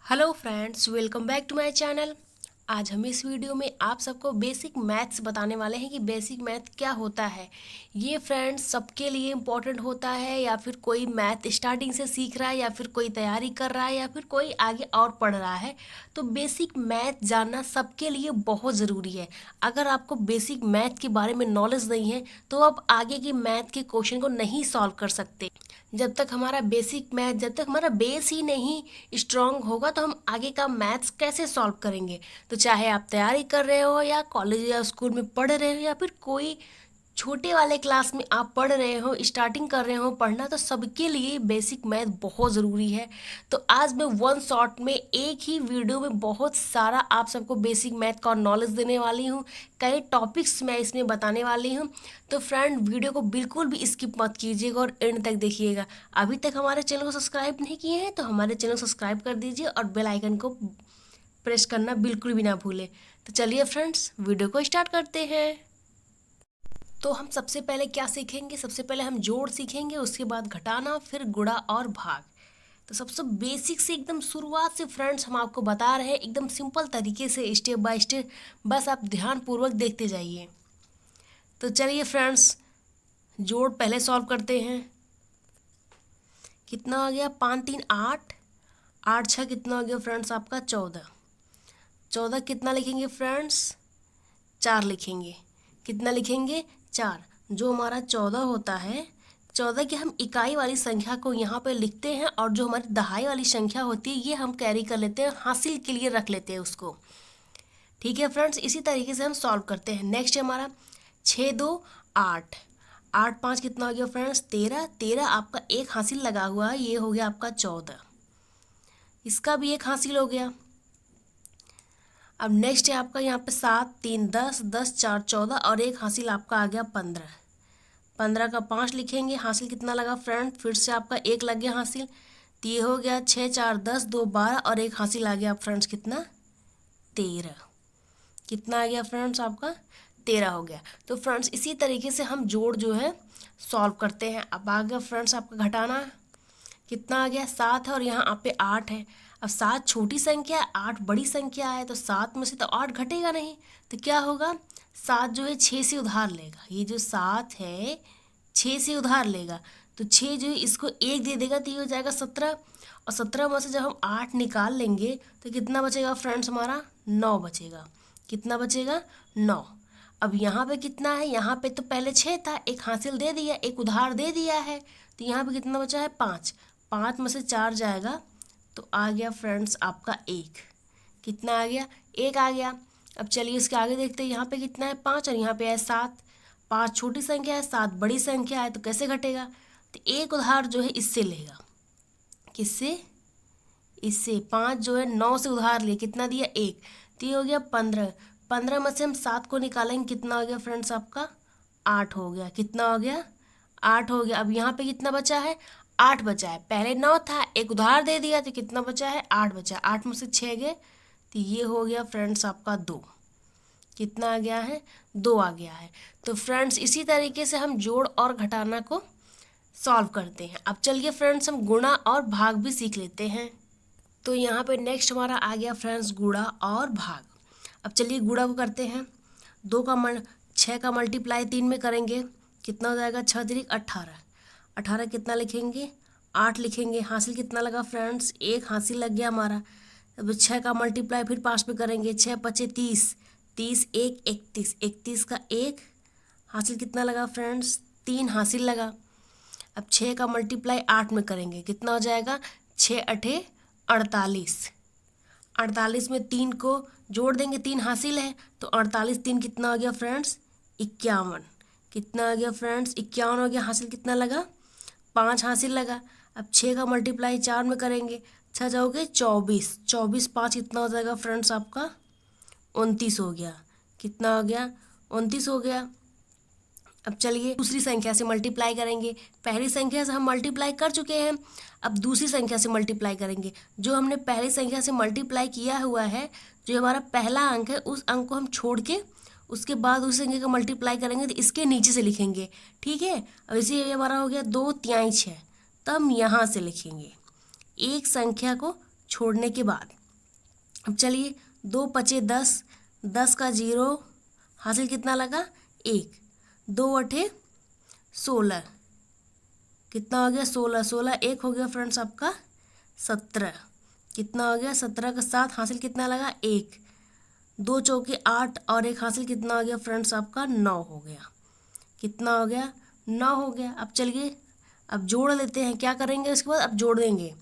Hello friends, welcome back to my channel. आज हम इस वीडियो में आप सबको बेसिक मैथ्स बताने वाले हैं कि बेसिक मैथ क्या होता है। ये फ्रेंड्स सबके लिए इम्पोर्टेंट होता है, या फिर कोई मैथ स्टार्टिंग से सीख रहा है, या फिर कोई तैयारी कर रहा है, या फिर कोई आगे और पढ़ रहा है। तो बेसिक मैथ जानना सबके लिए बहुत ज़रूरी है। अगर आपको बेसिक मैथ के बारे में नॉलेज नहीं है तो आप आगे के मैथ के क्वेश्चन को नहीं सॉल्व कर सकते। जब तक हमारा बेसिक मैथ, जब तक हमारा बेस ही नहीं स्ट्रांग होगा तो हम आगे का मैथ्स कैसे सॉल्व करेंगे। तो चाहे आप तैयारी कर रहे हो, या कॉलेज या स्कूल में पढ़ रहे हो, या फिर कोई छोटे वाले क्लास में आप पढ़ रहे हो, स्टार्टिंग कर रहे हो पढ़ना, तो सबके लिए बेसिक मैथ बहुत ज़रूरी है। तो आज मैं वन शॉट में एक ही वीडियो में बहुत सारा आप सबको बेसिक मैथ का नॉलेज देने वाली हूँ। कई टॉपिक्स मैं इसमें बताने वाली हूँ। तो फ्रेंड, वीडियो को बिल्कुल भी स्किप मत कीजिएगा और एंड तक देखिएगा। अभी तक हमारे चैनल को सब्सक्राइब नहीं किए हैं तो हमारे चैनल को सब्सक्राइब कर दीजिए और बेल आइकन को प्रेस करना बिल्कुल भी ना भूलें। तो चलिए फ्रेंड्स, वीडियो को स्टार्ट करते हैं। तो हम सबसे पहले क्या सीखेंगे? सबसे पहले हम जोड़ सीखेंगे, उसके बाद घटाना, फिर गुणा और भाग। तो सबसे बेसिक से एकदम शुरुआत से फ्रेंड्स हम आपको बता रहे हैं, एकदम सिंपल तरीके से स्टेप बाय स्टेप। बस आप ध्यानपूर्वक देखते जाइए। तो चलिए फ्रेंड्स, जोड़ पहले सॉल्व करते हैं। कितना आ गया? 5 3 8, 8 6 कितना हो गया फ्रेंड्स आपका? 14। 14 कितना लिखेंगे फ्रेंड्स? 4 लिखेंगे। कितना लिखेंगे? 4। जो हमारा 14 होता है, 14 की हम इकाई वाली संख्या को यहाँ पे लिखते हैं, और जो हमारी दहाई वाली संख्या होती है ये हम कैरी कर लेते हैं, हासिल के लिए रख लेते हैं उसको। ठीक है फ्रेंड्स, इसी तरीके से हम सॉल्व करते हैं। नेक्स्ट है हमारा 6 2 8, 8 5 कितना हो गया फ्रेंड्स? 13। 13 आपका एक हासिल लगा हुआ है, ये हो गया आपका 14। इसका भी एक हासिल हो गया। अब नेक्स्ट है आपका यहाँ पे 7 3 10, 10 4 14, और एक हासिल आपका आ गया 15। 15 का 5 लिखेंगे। हासिल कितना लगा फ्रेंड? फिर से आपका एक लग गया हासिल, तो ये हो गया 6 4 10, 2 12, और एक हासिल आ गया फ्रेंड्स कितना? 13। कितना आ गया फ्रेंड्स आपका? 13 हो गया। तो फ्रेंड्स इसी तरीके से हम जोड़ जो है सॉल्व करते हैं। अब आ गया फ्रेंड्स आपका घटाना। कितना आ गया? 7 है, और यहाँ आप पे 8 है। अब 7 छोटी संख्या है, 8 बड़ी संख्या है, तो 7 में से तो 8 घटेगा नहीं। तो क्या होगा? 7 जो है 6 से उधार लेगा। ये जो 7 है 6 से उधार लेगा, तो 6 जो है इसको 1 दे देगा, तो ये हो जाएगा 17। और 17 में से जब हम 8 निकाल लेंगे तो कितना बचेगा फ्रेंड्स? हमारा 9 बचेगा। कितना बचेगा? 9। अब यहाँ पे कितना है? यहाँ पे तो पहले 6 था, एक हासिल दे दिया, एक उधार दे दिया है, तो यहाँ पे कितना बचा है? 5। 5 में से 4 जाएगा तो आ गया फ्रेंड्स आपका 1। कितना आ गया? 1 आ गया। अब चलिए इसके आगे देखते हैं। यहाँ पे कितना है? 5, और यहाँ पे है 7। 5 छोटी संख्या है, 7 बड़ी संख्या है, तो कैसे घटेगा? तो एक उधार जो है इससे लेगा। किससे? इससे। 5 जो है 9 से उधार लिया, कितना दिया? 1, तो ये हो गया 15। 15 में से हम 7 को निकालेंगे, कितना हो गया फ्रेंड्स आपका? 8 हो गया। कितना हो गया? 8 हो गया। अब यहाँ पे कितना बचा है? 8 बचा है। पहले 9 था, एक उधार दे दिया, तो कितना बचा है? 8 बचा। 8 में से 6 गए, तो ये हो गया फ्रेंड्स आपका 2। कितना आ गया है? 2 आ गया है। तो फ्रेंड्स इसी तरीके से हम जोड़ और घटाना को सॉल्व करते हैं। अब चलिए फ्रेंड्स, हम गुणा और भाग भी सीख लेते हैं। तो यहाँ पे नेक्स्ट हमारा आ गया फ्रेंड्स गुणा और भाग। अब चलिए गुणा को करते हैं। 6 का मल्टीप्लाई 3 में करेंगे, कितना हो जाएगा? 6 3 18। 18 कितना लिखेंगे? 8 लिखेंगे। हासिल कितना लगा फ्रेंड्स? एक हासिल लग गया हमारा। अब 6 का मल्टीप्लाई फिर 5 में करेंगे, 6 5 30, 30 1 31, 31 का 1 हासिल कितना लगा फ्रेंड्स? 3 हासिल लगा। अब 6 का मल्टीप्लाई 8 में करेंगे, कितना हो जाएगा? 6 8 48। 48 में 3 को जोड़ देंगे, 3 हासिल है, तो 48 3 कितना हो गया फ्रेंड्स? 51। कितना आ गया फ्रेंड्स? 51 हो गया। हासिल कितना लगा? 5 हासिल लगा। अब 6 का मल्टीप्लाई 4 में करेंगे, 6 जाओगे 24, 24 5 कितना हो जाएगा फ्रेंड्स आपका? 29 हो गया। कितना हो गया? 29 हो गया। अब चलिए दूसरी संख्या से मल्टीप्लाई करेंगे। पहली संख्या से हम मल्टीप्लाई कर चुके हैं, अब दूसरी संख्या से मल्टीप्लाई करेंगे। जो हमने पहली संख्या से मल्टीप्लाई किया हुआ है, जो हमारा पहला अंक है, उस अंक को हम छोड़ के उसके बाद उस संख्या का मल्टीप्लाई करेंगे, तो इसके नीचे से लिखेंगे। ठीक है। अब इसी हमारा हो गया 2 3 6, तो हम यहाँ से लिखेंगे। एक संख्या को छोड़ने के बाद। अब चलिए 2 पचे 10, 10 का 0, हासिल कितना लगा 1, 2 अठे 16, कितना हो गया 16, 16 1 हो गया फ्रेंड्स आपका 17, कितना हो गया 17 का 7, हासिल कितना लगा 1, 2 चौके 8 और 1 हासिल कितना हो गया फ्रेंड्स आपका 9 हो गया, कितना हो गया 9 हो गया। अब चलिए अब जोड़ लेते हैं, क्या करेंगे उसके बाद अब जोड़ देंगे।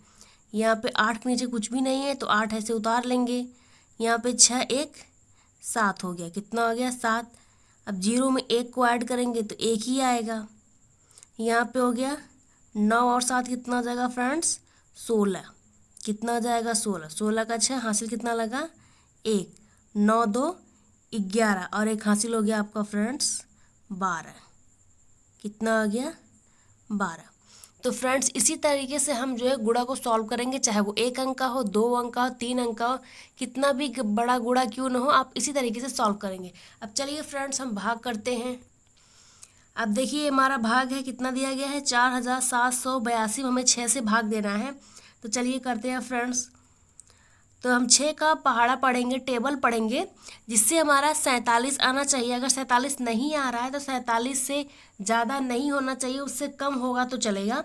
यहाँ पे 8 के नीचे कुछ भी नहीं है तो 8 ऐसे उतार लेंगे। यहाँ पे 6 1 7 हो गया, कितना हो गया 7। अब 0 में 1 को ऐड करेंगे तो 1 ही आएगा। यहाँ पे हो गया 9 और 7 कितना हो जाएगा फ्रेंड्स 16, कितना हो जाएगा 16, 16 का 6, हासिल कितना लगा 1, 9 2 11 और 1 हासिल हो गया आपका फ्रेंड्स 12, कितना हो गया 12। तो फ्रेंड्स इसी तरीके से हम जो है गुणा को सॉल्व करेंगे, चाहे वो 1 अंक का हो, 2 अंक का हो, 3 अंक का हो, कितना भी बड़ा गुणा क्यों ना हो, आप इसी तरीके से सॉल्व करेंगे। अब चलिए फ्रेंड्स हम भाग करते हैं। अब देखिए हमारा भाग है, कितना दिया गया है 4782, हमें 6 से भाग देना है। तो चलिए करते हैं फ्रेंड्स। तो हम 6 का पहाड़ा पढ़ेंगे, टेबल पढ़ेंगे, जिससे हमारा 47 आना चाहिए। अगर 47 नहीं आ रहा है तो 47 से ज़्यादा नहीं होना चाहिए, उससे कम होगा तो चलेगा।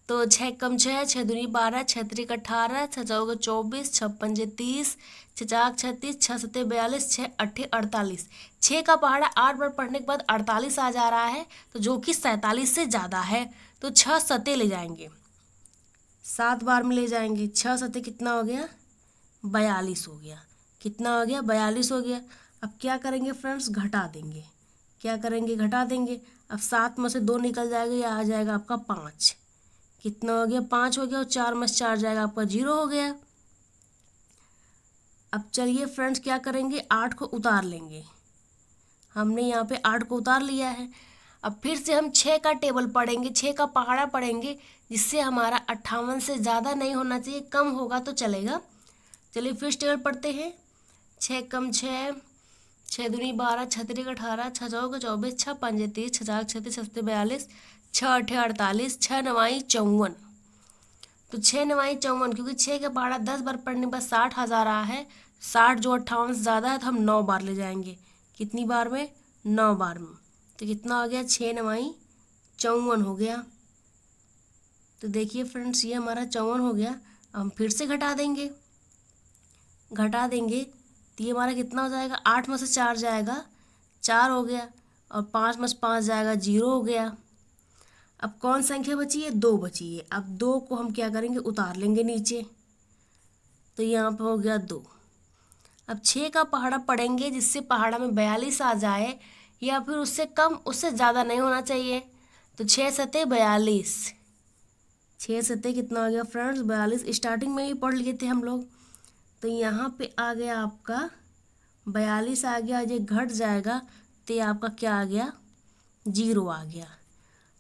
तो 6 कम 6, 6 दूनी 12, 6 त्रिक 18, 6 चौके 24, 6 पंजे 30, 6 चाक 36, 6 सत्ते 42, 6 अट्ठे 48। 6 का पहाड़ा 8 बार पढ़ने के बाद 48 आ जा रहा है, तो जो कि 47 से ज़्यादा है, तो 6 सत्ते ले जाएंगे, 7 बार में ले जाएंगे। 6 सत्ते कितना हो गया 42 हो गया, कितना हो गया 42 हो गया। अब क्या करेंगे फ्रेंड्स, घटा देंगे, क्या करेंगे घटा देंगे। अब 7 में से 2 निकल जाएगा, या आ जाएगा आपका 5, कितना हो गया 5 हो गया, और 4 में से 4 जाएगा आपका 0 हो गया। अब चलिए फ्रेंड्स क्या करेंगे, 8 को उतार लेंगे, हमने यहाँ पे 8 को उतार लिया है। अब फिर से हम 6 का टेबल पढ़ेंगे, 6 का पहाड़ा पढ़ेंगे, जिससे हमारा 58 से ज़्यादा नहीं होना चाहिए, कम होगा तो चलेगा। चलिए फिर टेबल पढ़ते हैं। 6 कम 6, 6 दूनी 12, 6 त्रिक 18, 6 चौके 24, 6 पंजे 30, 6 चाक 36, 6 सत्ते 42, 6 अट्ठे 48, 6 नवाई 54। तो 6 नवाई 54, क्योंकि 6 का पहाड़ा 10 बार पढ़ने पर 60,000 आ है, 60 जो 58 से ज़्यादा है तो हम 9 बार ले जाएंगे, कितनी बार में 9 बार में। तो कितना हो गया 6 नवाई 54 हो गया। तो देखिए फ्रेंड्स ये हमारा 54 हो गया। अब हम फिर से घटा देंगे, घटा देंगे तो ये हमारा कितना हो जाएगा, 8 में से 4 जाएगा 4 हो गया, और 5 में से 5 जाएगा 0 हो गया। अब कौन संख्या बची है, 2 बची है। अब 2 को हम क्या करेंगे, उतार लेंगे नीचे, तो यहाँ पर हो गया 2। अब 6 का पहाड़ा पढ़ेंगे, जिससे पहाड़ा में 42 आ जाए, या फिर उससे कम, उससे ज़्यादा नहीं होना चाहिए। तो 6 सत्ते 42, 6 सत्ते कितना हो गया फ्रेंड्स 42, स्टार्टिंग में ही पढ़ लिए थे हम लोग। तो यहाँ पे आ गया आपका 42 आ गया, ये घट जाएगा तो ये आपका क्या आ गया 0 आ गया।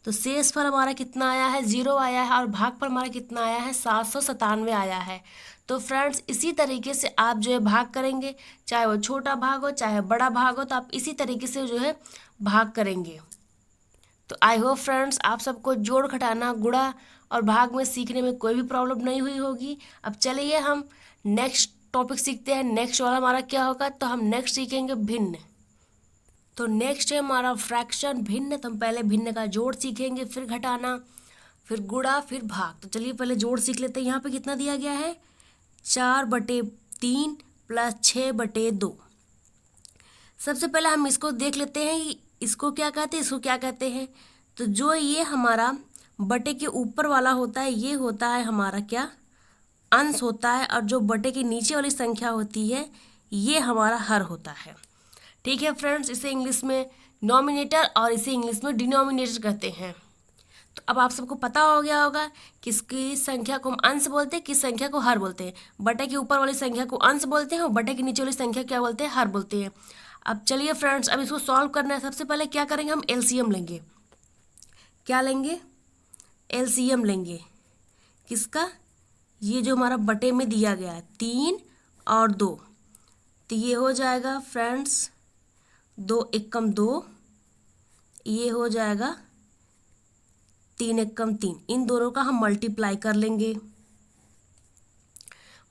तो शेष पर हमारा कितना आया है 0 आया है, और भाग पर हमारा कितना आया है 797 आया है। तो फ्रेंड्स इसी तरीके से आप जो है भाग करेंगे, चाहे वो छोटा भाग हो चाहे बड़ा भाग हो, तो आप इसी तरीके से जो है भाग करेंगे। तो आई होप फ्रेंड्स आप सबको जोड़ घटाना गुणा और भाग में सीखने में कोई भी प्रॉब्लम नहीं हुई होगी। अब चलिए हम नेक्स्ट टॉपिक सीखते हैं। नेक्स्ट वाला हमारा क्या होगा, तो हम नेक्स्ट सीखेंगे भिन्न। तो नेक्स्ट है हमारा फ्रैक्शन भिन्न। तो हम पहले भिन्न का जोड़ सीखेंगे, फिर घटाना, फिर गुणा, फिर भाग। तो चलिए पहले जोड़ सीख लेते हैं। यहाँ पे कितना दिया गया है 4/3 + 6/2। सबसे पहले हम इसको देख लेते हैं, इसको क्या कहते हैं, इसको क्या कहते हैं। तो जो ये हमारा बटे के ऊपर वाला होता है, ये होता है हमारा क्या अंश होता है, और जो बटे के नीचे वाली संख्या होती है ये हमारा हर होता है। ठीक है फ्रेंड्स, इसे इंग्लिश में नॉमिनेटर और इसे इंग्लिश में डिनोमिनेटर कहते हैं। तो अब आप सबको पता हो गया होगा किसकी संख्या को हम अंश बोलते हैं, किस संख्या को हर बोलते हैं। बटे के ऊपर वाली संख्या को अंश बोलते हैं, और बटे के नीचे वाली संख्या क्या बोलते हैं, हर बोलते हैं। अब चलिए फ्रेंड्स अब इसको सॉल्व करना है। सबसे पहले क्या करेंगे, हम एलसीएम लेंगे। क्या लेंगे, एलसीएम लेंगे। किसका, ये जो हमारा बटे में दिया गया है 3 और 2, तो ये हो जाएगा फ्रेंड्स 2 एकम 2, ये हो जाएगा 3 एकम 3। इन दोनों का हम मल्टीप्लाई कर लेंगे।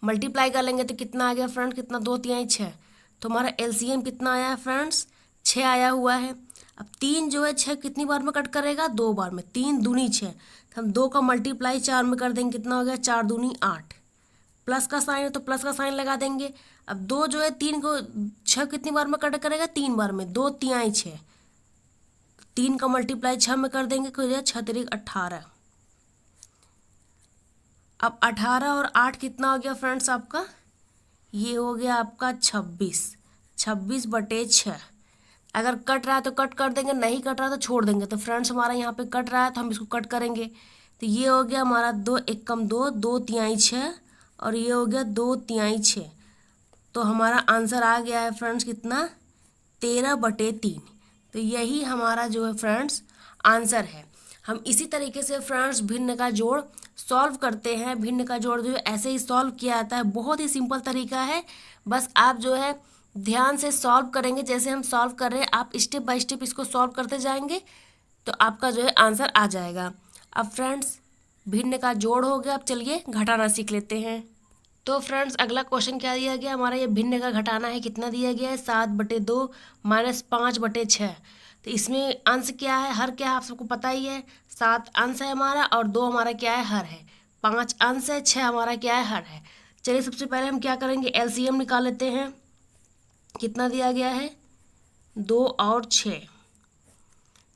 मल्टीप्लाई कर लेंगे तो कितना आ गया फ्रेंड्स, कितना, 2 3 6। तो हमारा एलसीएम कितना आया है फ्रेंड्स, 6 आया हुआ है। अब 3 जो है 6 कितनी बार में कट करेगा, 2 बार में, 3 दूनी 6। तो हम 2 का मल्टीप्लाई 4 में कर देंगे, कितना हो गया, 4 दूनी 8। प्लस का साइन है तो प्लस का साइन लगा देंगे। अब 2 जो है 3 को 6 कितनी बार में कट करेगा, 3 बार में, 2 3 6। 3 का मल्टीप्लाई 6 में कर देंगे, हो जाए 6 3 18। अब 18 और 8 कितना हो गया फ्रेंड्स आपका, ये हो गया आपका 26। 26/6। अगर कट रहा है तो कट कर देंगे, नहीं कट रहा तो छोड़ देंगे। तो फ्रेंड्स हमारा यहाँ पे कट रहा है तो हम इसको कट करेंगे। तो ये हो गया हमारा 2 एकम 2, 2 तिहाई 6, और ये हो गया 2 तिहाई 6। तो हमारा आंसर आ गया है फ्रेंड्स कितना, 13/3। तो यही हमारा जो है फ्रेंड्स आंसर है। हम इसी तरीके से फ्रेंड्स भिन्न का जोड़ सॉल्व करते हैं। भिन्न का जोड़ जो है ऐसे ही सॉल्व किया जाता है, बहुत ही सिंपल तरीका है। बस आप जो है ध्यान से सॉल्व करेंगे, जैसे हम सॉल्व कर रहे हैं आप स्टेप बाय स्टेप इसको सॉल्व करते जाएंगे तो आपका जो है आंसर आ जाएगा। अब फ्रेंड्स भिन्न का जोड़ हो गया, अब चलिए घटाना सीख लेते हैं। तो फ्रेंड्स अगला क्वेश्चन क्या दिया गया हमारा, ये भिन्न का घटाना है। कितना दिया गया है, 7/2 - 5/6। तो इसमें अंश क्या है, हर क्या है, आप सबको पता ही है। 7 अंश है हमारा और 2 हमारा क्या है, हर है। 5 अंश है, 6 हमारा क्या है, हर है। चलिए सबसे पहले हम क्या करेंगे, एलसीएम निकाल लेते हैं। कितना दिया गया है, 2 और 6।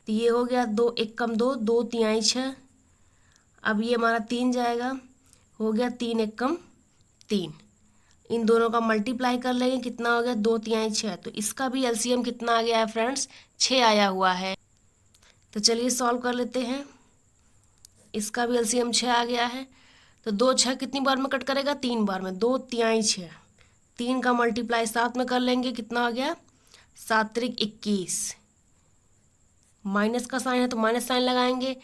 तो ये हो गया 2 एकम 2, 2 तिहाई 6। अब ये हमारा 3 जाएगा, हो गया 3 एकम 3। इन दोनों का मल्टीप्लाई कर लेंगे, कितना हो गया, 2 तिहाई 6। तो इसका भी एलसीएम कितना आ गया है फ्रेंड्स, 6 आया हुआ है। तो चलिए सॉल्व कर लेते हैं। इसका भी एलसीएम 6 आ गया है। तो 2 6 कितनी बार में कट करेगा, 3 बार में, 2 तिहाई 6। 3 का मल्टीप्लाई 7 में कर लेंगे, कितना हो गया, 7 त्रिक 21। माइनस का साइन है तो माइनस साइन लगाएंगे।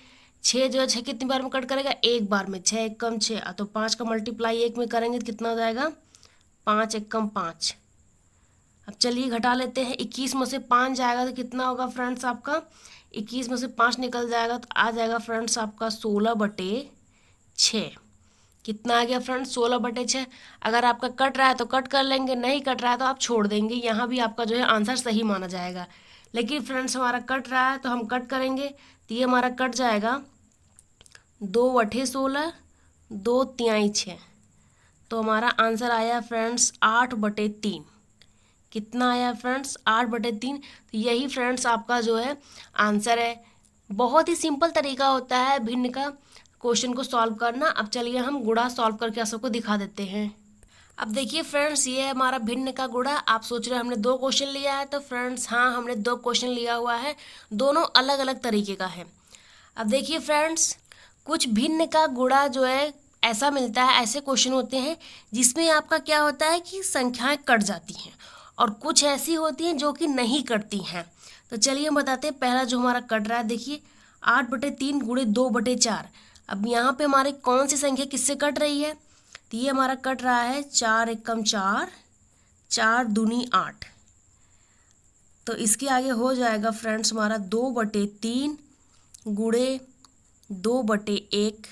6 जो है 6 कितनी बार में कट करेगा, 1 बार में, 6 एकम 6। तो 5 का मल्टीप्लाई 1 में करेंगे तो कितना हो जाएगा, 5 एकम 5। अब चलिए घटा लेते हैं। 21 में से 5 जाएगा तो कितना होगा फ्रेंड्स आपका, 21 में से 5 निकल जाएगा तो आ जाएगा फ्रेंड्स आपका 16/6। कितना आ गया फ्रेंड्स, 16/6। अगर आपका कट रहा है तो कट कर लेंगे, नहीं कट रहा है तो आप छोड़ देंगे। यहाँ भी आपका जो है आंसर सही माना जाएगा। लेकिन फ्रेंड्स हमारा कट रहा है तो हम कट करेंगे, तो ये हमारा कट जाएगा 2/16, 2 तिहाई 6। तो हमारा आंसर आया फ्रेंड्स 8/3। कितना आया फ्रेंड्स, 8/3। तो यही फ्रेंड्स आपका जो है आंसर है। बहुत ही सिंपल तरीका होता है भिन्न का क्वेश्चन को सॉल्व करना। अब चलिए हम गुणा सॉल्व करके आप सबको दिखा देते हैं। अब देखिए फ्रेंड्स ये है हमारा भिन्न का गुणा। आप सोच रहे हैं हमने 2 क्वेश्चन लिया है, तो फ्रेंड्स हाँ हमने 2 क्वेश्चन लिया हुआ है, दोनों अलग अलग तरीके का है। अब देखिए फ्रेंड्स कुछ भिन्न का गुणा जो है ऐसा मिलता है, ऐसे क्वेश्चन होते हैं जिसमें आपका क्या होता है कि संख्याएं कट जाती हैं, और कुछ ऐसी होती हैं जो कि नहीं कटती हैं। तो चलिए हम बताते हैं। पहला जो हमारा कट रहा है देखिए 8/3 गुणे 2/4। अब यहाँ पे हमारी कौन सी संख्या किससे कट रही है, तो ये हमारा कट रहा है 4 एकम 4, 4 दूनी 8। तो इसके आगे हो जाएगा फ्रेंड्स हमारा 2/3 गुणे 2/1।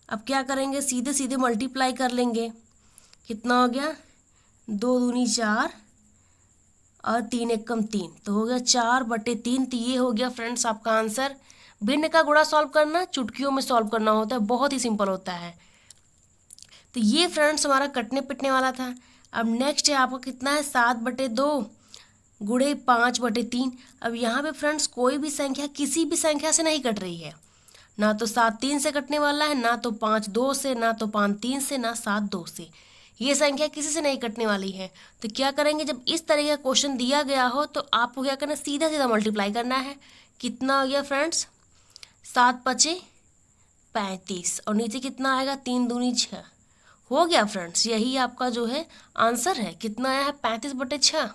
अब क्या करेंगे, सीधे सीधे मल्टीप्लाई कर लेंगे। कितना हो गया, 2 दूनी 4 और 3 एकम 3। तो हो गया 4/3। तो ये हो गया फ्रेंड्स आपका आंसर। भिन्न का गुणा सॉल्व करना चुटकियों में सॉल्व करना होता है, बहुत ही सिंपल होता है। तो ये फ्रेंड्स हमारा कटने पिटने वाला था। अब नेक्स्ट है आपका कितना है, 7/2 गुणे 5/3। अब यहाँ पे फ्रेंड्स कोई भी संख्या किसी भी संख्या से नहीं कट रही है, ना तो 7 3 से कटने वाला है, ना तो 5 2 से, ना तो 5 3 से, ना 7 2 से। ये संख्या किसी से नहीं कटने वाली है। तो क्या करेंगे, जब इस तरह का क्वेश्चन दिया गया हो तो आपको क्या करना है, सीधा सीधा मल्टीप्लाई करना है। कितना हो गया फ्रेंड्स, 7 5 35, और नीचे कितना आएगा, 3 दूनी 6। हो गया फ्रेंड्स, यही आपका जो है आंसर है। कितना आया है, 35/6।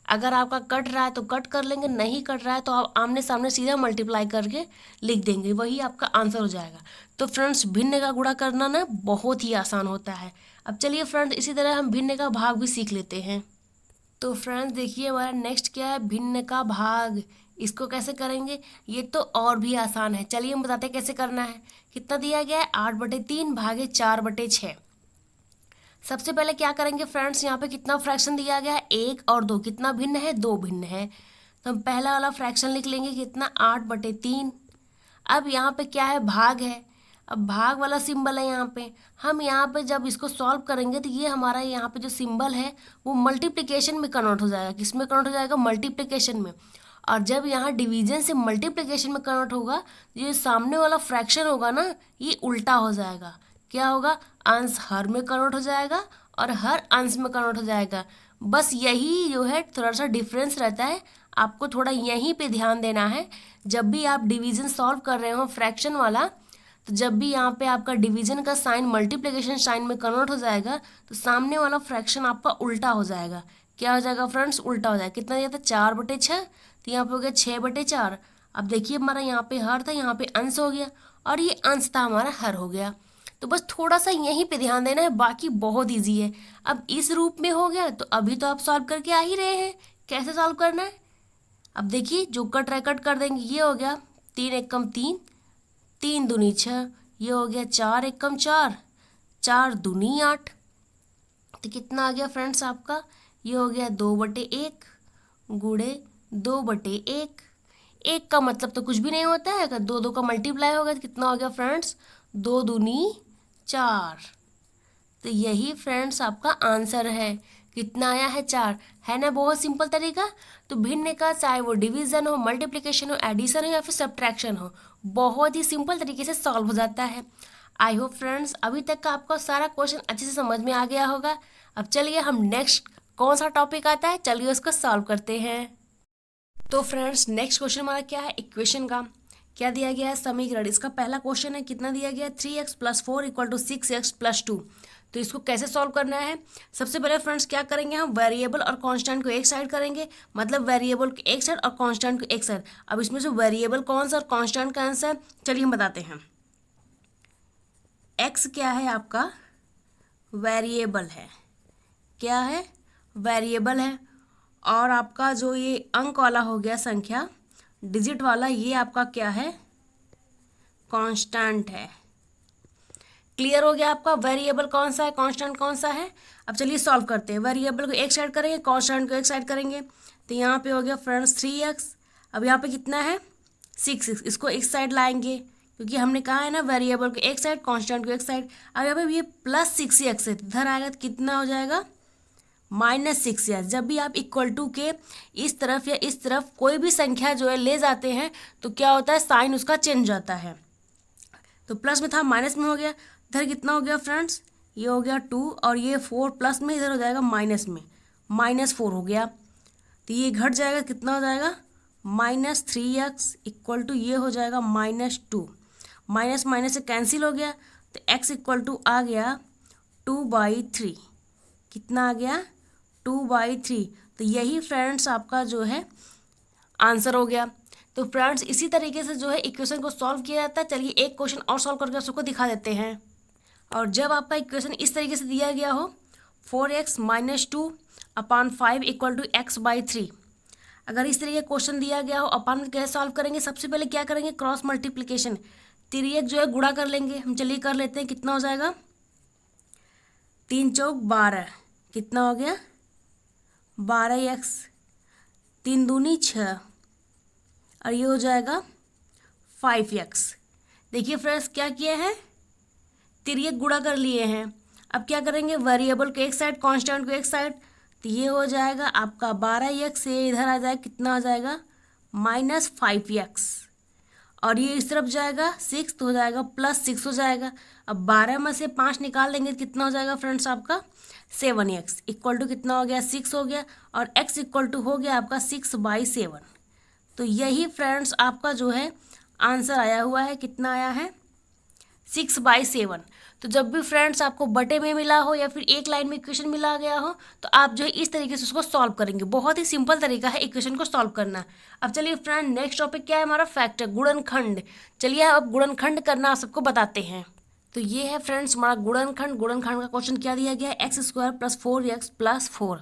अगर आपका कट रहा है तो कट कर लेंगे, नहीं कट रहा है तो आप आमने सामने सीधा मल्टीप्लाई करके लिख देंगे, वही आपका आंसर हो जाएगा। तो फ्रेंड्स भिन्न का गुणा करना ना बहुत ही आसान होता है। अब चलिए फ्रेंड्स इसी तरह हम भिन्न का भाग भी सीख लेते हैं। तो फ्रेंड्स देखिए हमारा नेक्स्ट क्या है, भिन्न का भाग। इसको कैसे करेंगे, ये तो और भी आसान है। चलिए हम बताते हैं कैसे करना है। कितना दिया गया है, 8/3 भागे 4/6। सबसे पहले क्या करेंगे फ्रेंड्स, यहाँ पे कितना फ्रैक्शन दिया गया है, 1 और 2, कितना भिन्न है, 2 भिन्न है। तो हम पहला वाला फ्रैक्शन लिख लेंगे, कितना, 8/3। अब यहाँ पे क्या है, भाग है। अब भाग वाला सिंबल है यहाँ पे। हम यहाँ पे जब इसको सॉल्व करेंगे तो ये हमारा यहाँ पे जो सिंबल है वो मल्टीप्लिकेशन में कन्वर्ट हो जाएगा। किस में कन्वर्ट हो जाएगा, मल्टीप्लिकेशन में। और जब यहाँ डिवीजन से मल्टीप्लिकेशन में कन्वर्ट होगा, ये सामने वाला फ्रैक्शन होगा ना, ये उल्टा हो जाएगा। क्या होगा, अंश हर में कन्वर्ट हो जाएगा और हर अंश में कन्वर्ट हो जाएगा। बस यही जो है थोड़ा सा डिफरेंस रहता है, आपको थोड़ा यहीं पे ध्यान देना है। जब भी आप डिवीजन सॉल्व कर रहे हो फ्रैक्शन वाला, तो जब भी यहाँ पे आपका डिवीजन का साइन मल्टीप्लिकेशन साइन में कन्वर्ट हो जाएगा तो सामने वाला फ्रैक्शन आपका उल्टा हो जाएगा। क्या हो जाएगा फ्रेंड्स, उल्टा हो जाएगा। कितना दिया था, 4/6, तो यहाँ पे हो गया 6/4। अब देखिए हमारा यहाँ पे हर था, यहाँ पे अंश हो गया और ये अंश था हमारा हर हो गया। तो बस थोड़ा सा यहीं पे ध्यान देना है, बाकी बहुत ईजी है। अब इस रूप में हो गया तो अभी तो आप सॉल्व करके आ ही रहे हैं, कैसे सॉल्व करना है। अब देखिए जो कट रहा कट कर देंगे, ये हो गया 3 एकम 3, 3 दूनी 6, ये हो गया 4 एकम 4, 4 दूनी 8। तो कितना आ गया फ्रेंड्स आपका, ये हो गया 2/1 गुणे 2/1। 1 का मतलब तो कुछ भी नहीं होता है, अगर 2 का मल्टीप्लाई होगा तो कितना हो गया फ्रेंड्स, 2 दूनी 4। तो यही फ्रेंड्स आपका आंसर है। कितना आया है, 4, है ना। बहुत सिंपल तरीका। तो भिन्न का चाहे वो डिवीजन हो, मल्टीप्लिकेशन हो, एडिशन हो या फिर सब्ट्रैक्शन हो, बहुत ही सिंपल तरीके से सॉल्व हो जाता है। आई होप फ्रेंड्स अभी तक का आपका सारा क्वेश्चन अच्छे से समझ में आ गया होगा। अब चलिए हम नेक्स्ट कौन सा टॉपिक आता है, चलिए उसको सॉल्व करते हैं। तो फ्रेंड्स नेक्स्ट क्वेश्चन हमारा क्या है, इक्वेशन का। क्या दिया गया है, समीकरण। इसका पहला क्वेश्चन है, कितना दिया गया है, 3x + 4 = 6x + 2। तो इसको कैसे सॉल्व करना है, सबसे पहले फ्रेंड्स क्या करेंगे, हम वेरिएबल और कांस्टेंट को एक साइड करेंगे, मतलब वेरिएबल को एक साइड और कांस्टेंट को एक साइड। अब इसमें से वेरिएबल कौन सा और कांस्टेंट का आंसर, चलिए हम बताते हैं। x क्या है आपका, वेरिएबल है। क्या है, वेरिएबल है। और आपका जो ये अंक वाला हो गया, संख्या डिजिट वाला, ये आपका क्या है, कांस्टेंट है। क्लियर हो गया आपका, वेरिएबल कौन सा है, कांस्टेंट कौन सा है। अब चलिए सॉल्व करते हैं। वेरिएबल को एक साइड करेंगे, कांस्टेंट को एक साइड करेंगे। तो यहाँ पे हो गया फ्रेंड्स 3x। अब यहाँ पे कितना है, 6x, इसको एक साइड लाएंगे क्योंकि हमने कहा है ना वेरिएबल को एक साइड, कांस्टेंट को एक साइड। अब यहाँ पे ये +6x है, इधर आएगा तो कितना हो जाएगा, -6x। जब भी आप इक्वल टू के इस तरफ या इस तरफ कोई भी संख्या जो है ले जाते हैं तो क्या होता है, साइन उसका चेंज हो जाता है। तो प्लस में था माइनस में हो गया, इधर कितना हो गया फ्रेंड्स, ये हो गया 2 और ये 4 प्लस में इधर हो जाएगा माइनस में, -4 हो गया। तो ये घट जाएगा, कितना हो जाएगा, -3x = ये हो जाएगा -2। माइनस माइनस से कैंसिल हो गया तो x = आ गया 2/3। कितना आ गया, 2/3। तो यही फ्रेंड्स आपका जो है आंसर हो गया। तो फ्रेंड्स इसी तरीके से जो है इक्वेशन को सॉल्व किया जाता है। चलिए एक क्वेश्चन और सॉल्व करके उसको दिखा देते हैं। और जब आपका इक्वेशन इस तरीके से दिया गया हो, 4x - 2/5 = x/3, अगर इस तरीके का क्वेश्चन दिया गया हो, अपन कैसे सॉल्व करेंगे, सबसे पहले क्या करेंगे, क्रॉस मल्टीप्लिकेशन, 3x जो है गुणा कर लेंगे। हम चलिए कर लेते हैं, कितना हो जाएगा, 3 चौक 12, कितना हो गया, 12x, 3 दूनी 6 और ये हो जाएगा 5x। देखिए फ्रेंड्स क्या किए हैं, तिरियक गुणा कर लिए हैं। अब क्या करेंगे, वेरिएबल को एक साइड, कांस्टेंट को एक साइड। तो ये हो जाएगा आपका 12x से इधर आ जाएगा, कितना हो जाएगा, -5x। और ये इस तरफ जाएगा 6 तो हो जाएगा +6 हो जाएगा। अब 12 में से 5 निकाल लेंगे तो कितना हो जाएगा फ्रेंड्स आपका, 7x = कितना हो गया, 6 हो गया। और x = हो गया आपका 6/7। तो यही फ्रेंड्स आपका जो है आंसर आया हुआ है, कितना आया है, 6/7। तो जब भी फ्रेंड्स आपको बटे में मिला हो या फिर एक लाइन में इक्वेशन मिला गया हो तो आप जो है इस तरीके से उसको सॉल्व करेंगे। बहुत ही सिंपल तरीका है इक्वेशन को सॉल्व करना। अब चलिए फ्रेंड नेक्स्ट टॉपिक क्या है हमारा, फैक्टर, गुणनखंड। चलिए अब गुणनखंड करना आप सबको बताते हैं। तो ये है फ्रेंड्स हमारा गुणनखंड। गुणनखंड का क्वेश्चन क्या दिया गया है, x² + 4x + 4।